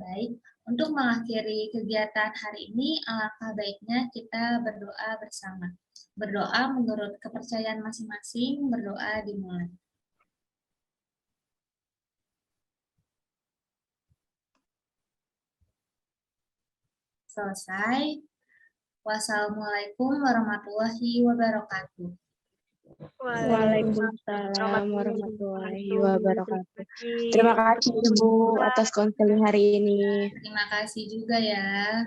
Baik, untuk mengakhiri kegiatan hari ini, alangkah baiknya kita berdoa bersama. Berdoa menurut kepercayaan masing-masing, berdoa dimulai. Selesai. Wassalamualaikum warahmatullahi wabarakatuh. Waalaikumsalam warahmatullahi wabarakatuh. Terima kasih Ibu atas konseling hari ini. Terima kasih juga ya.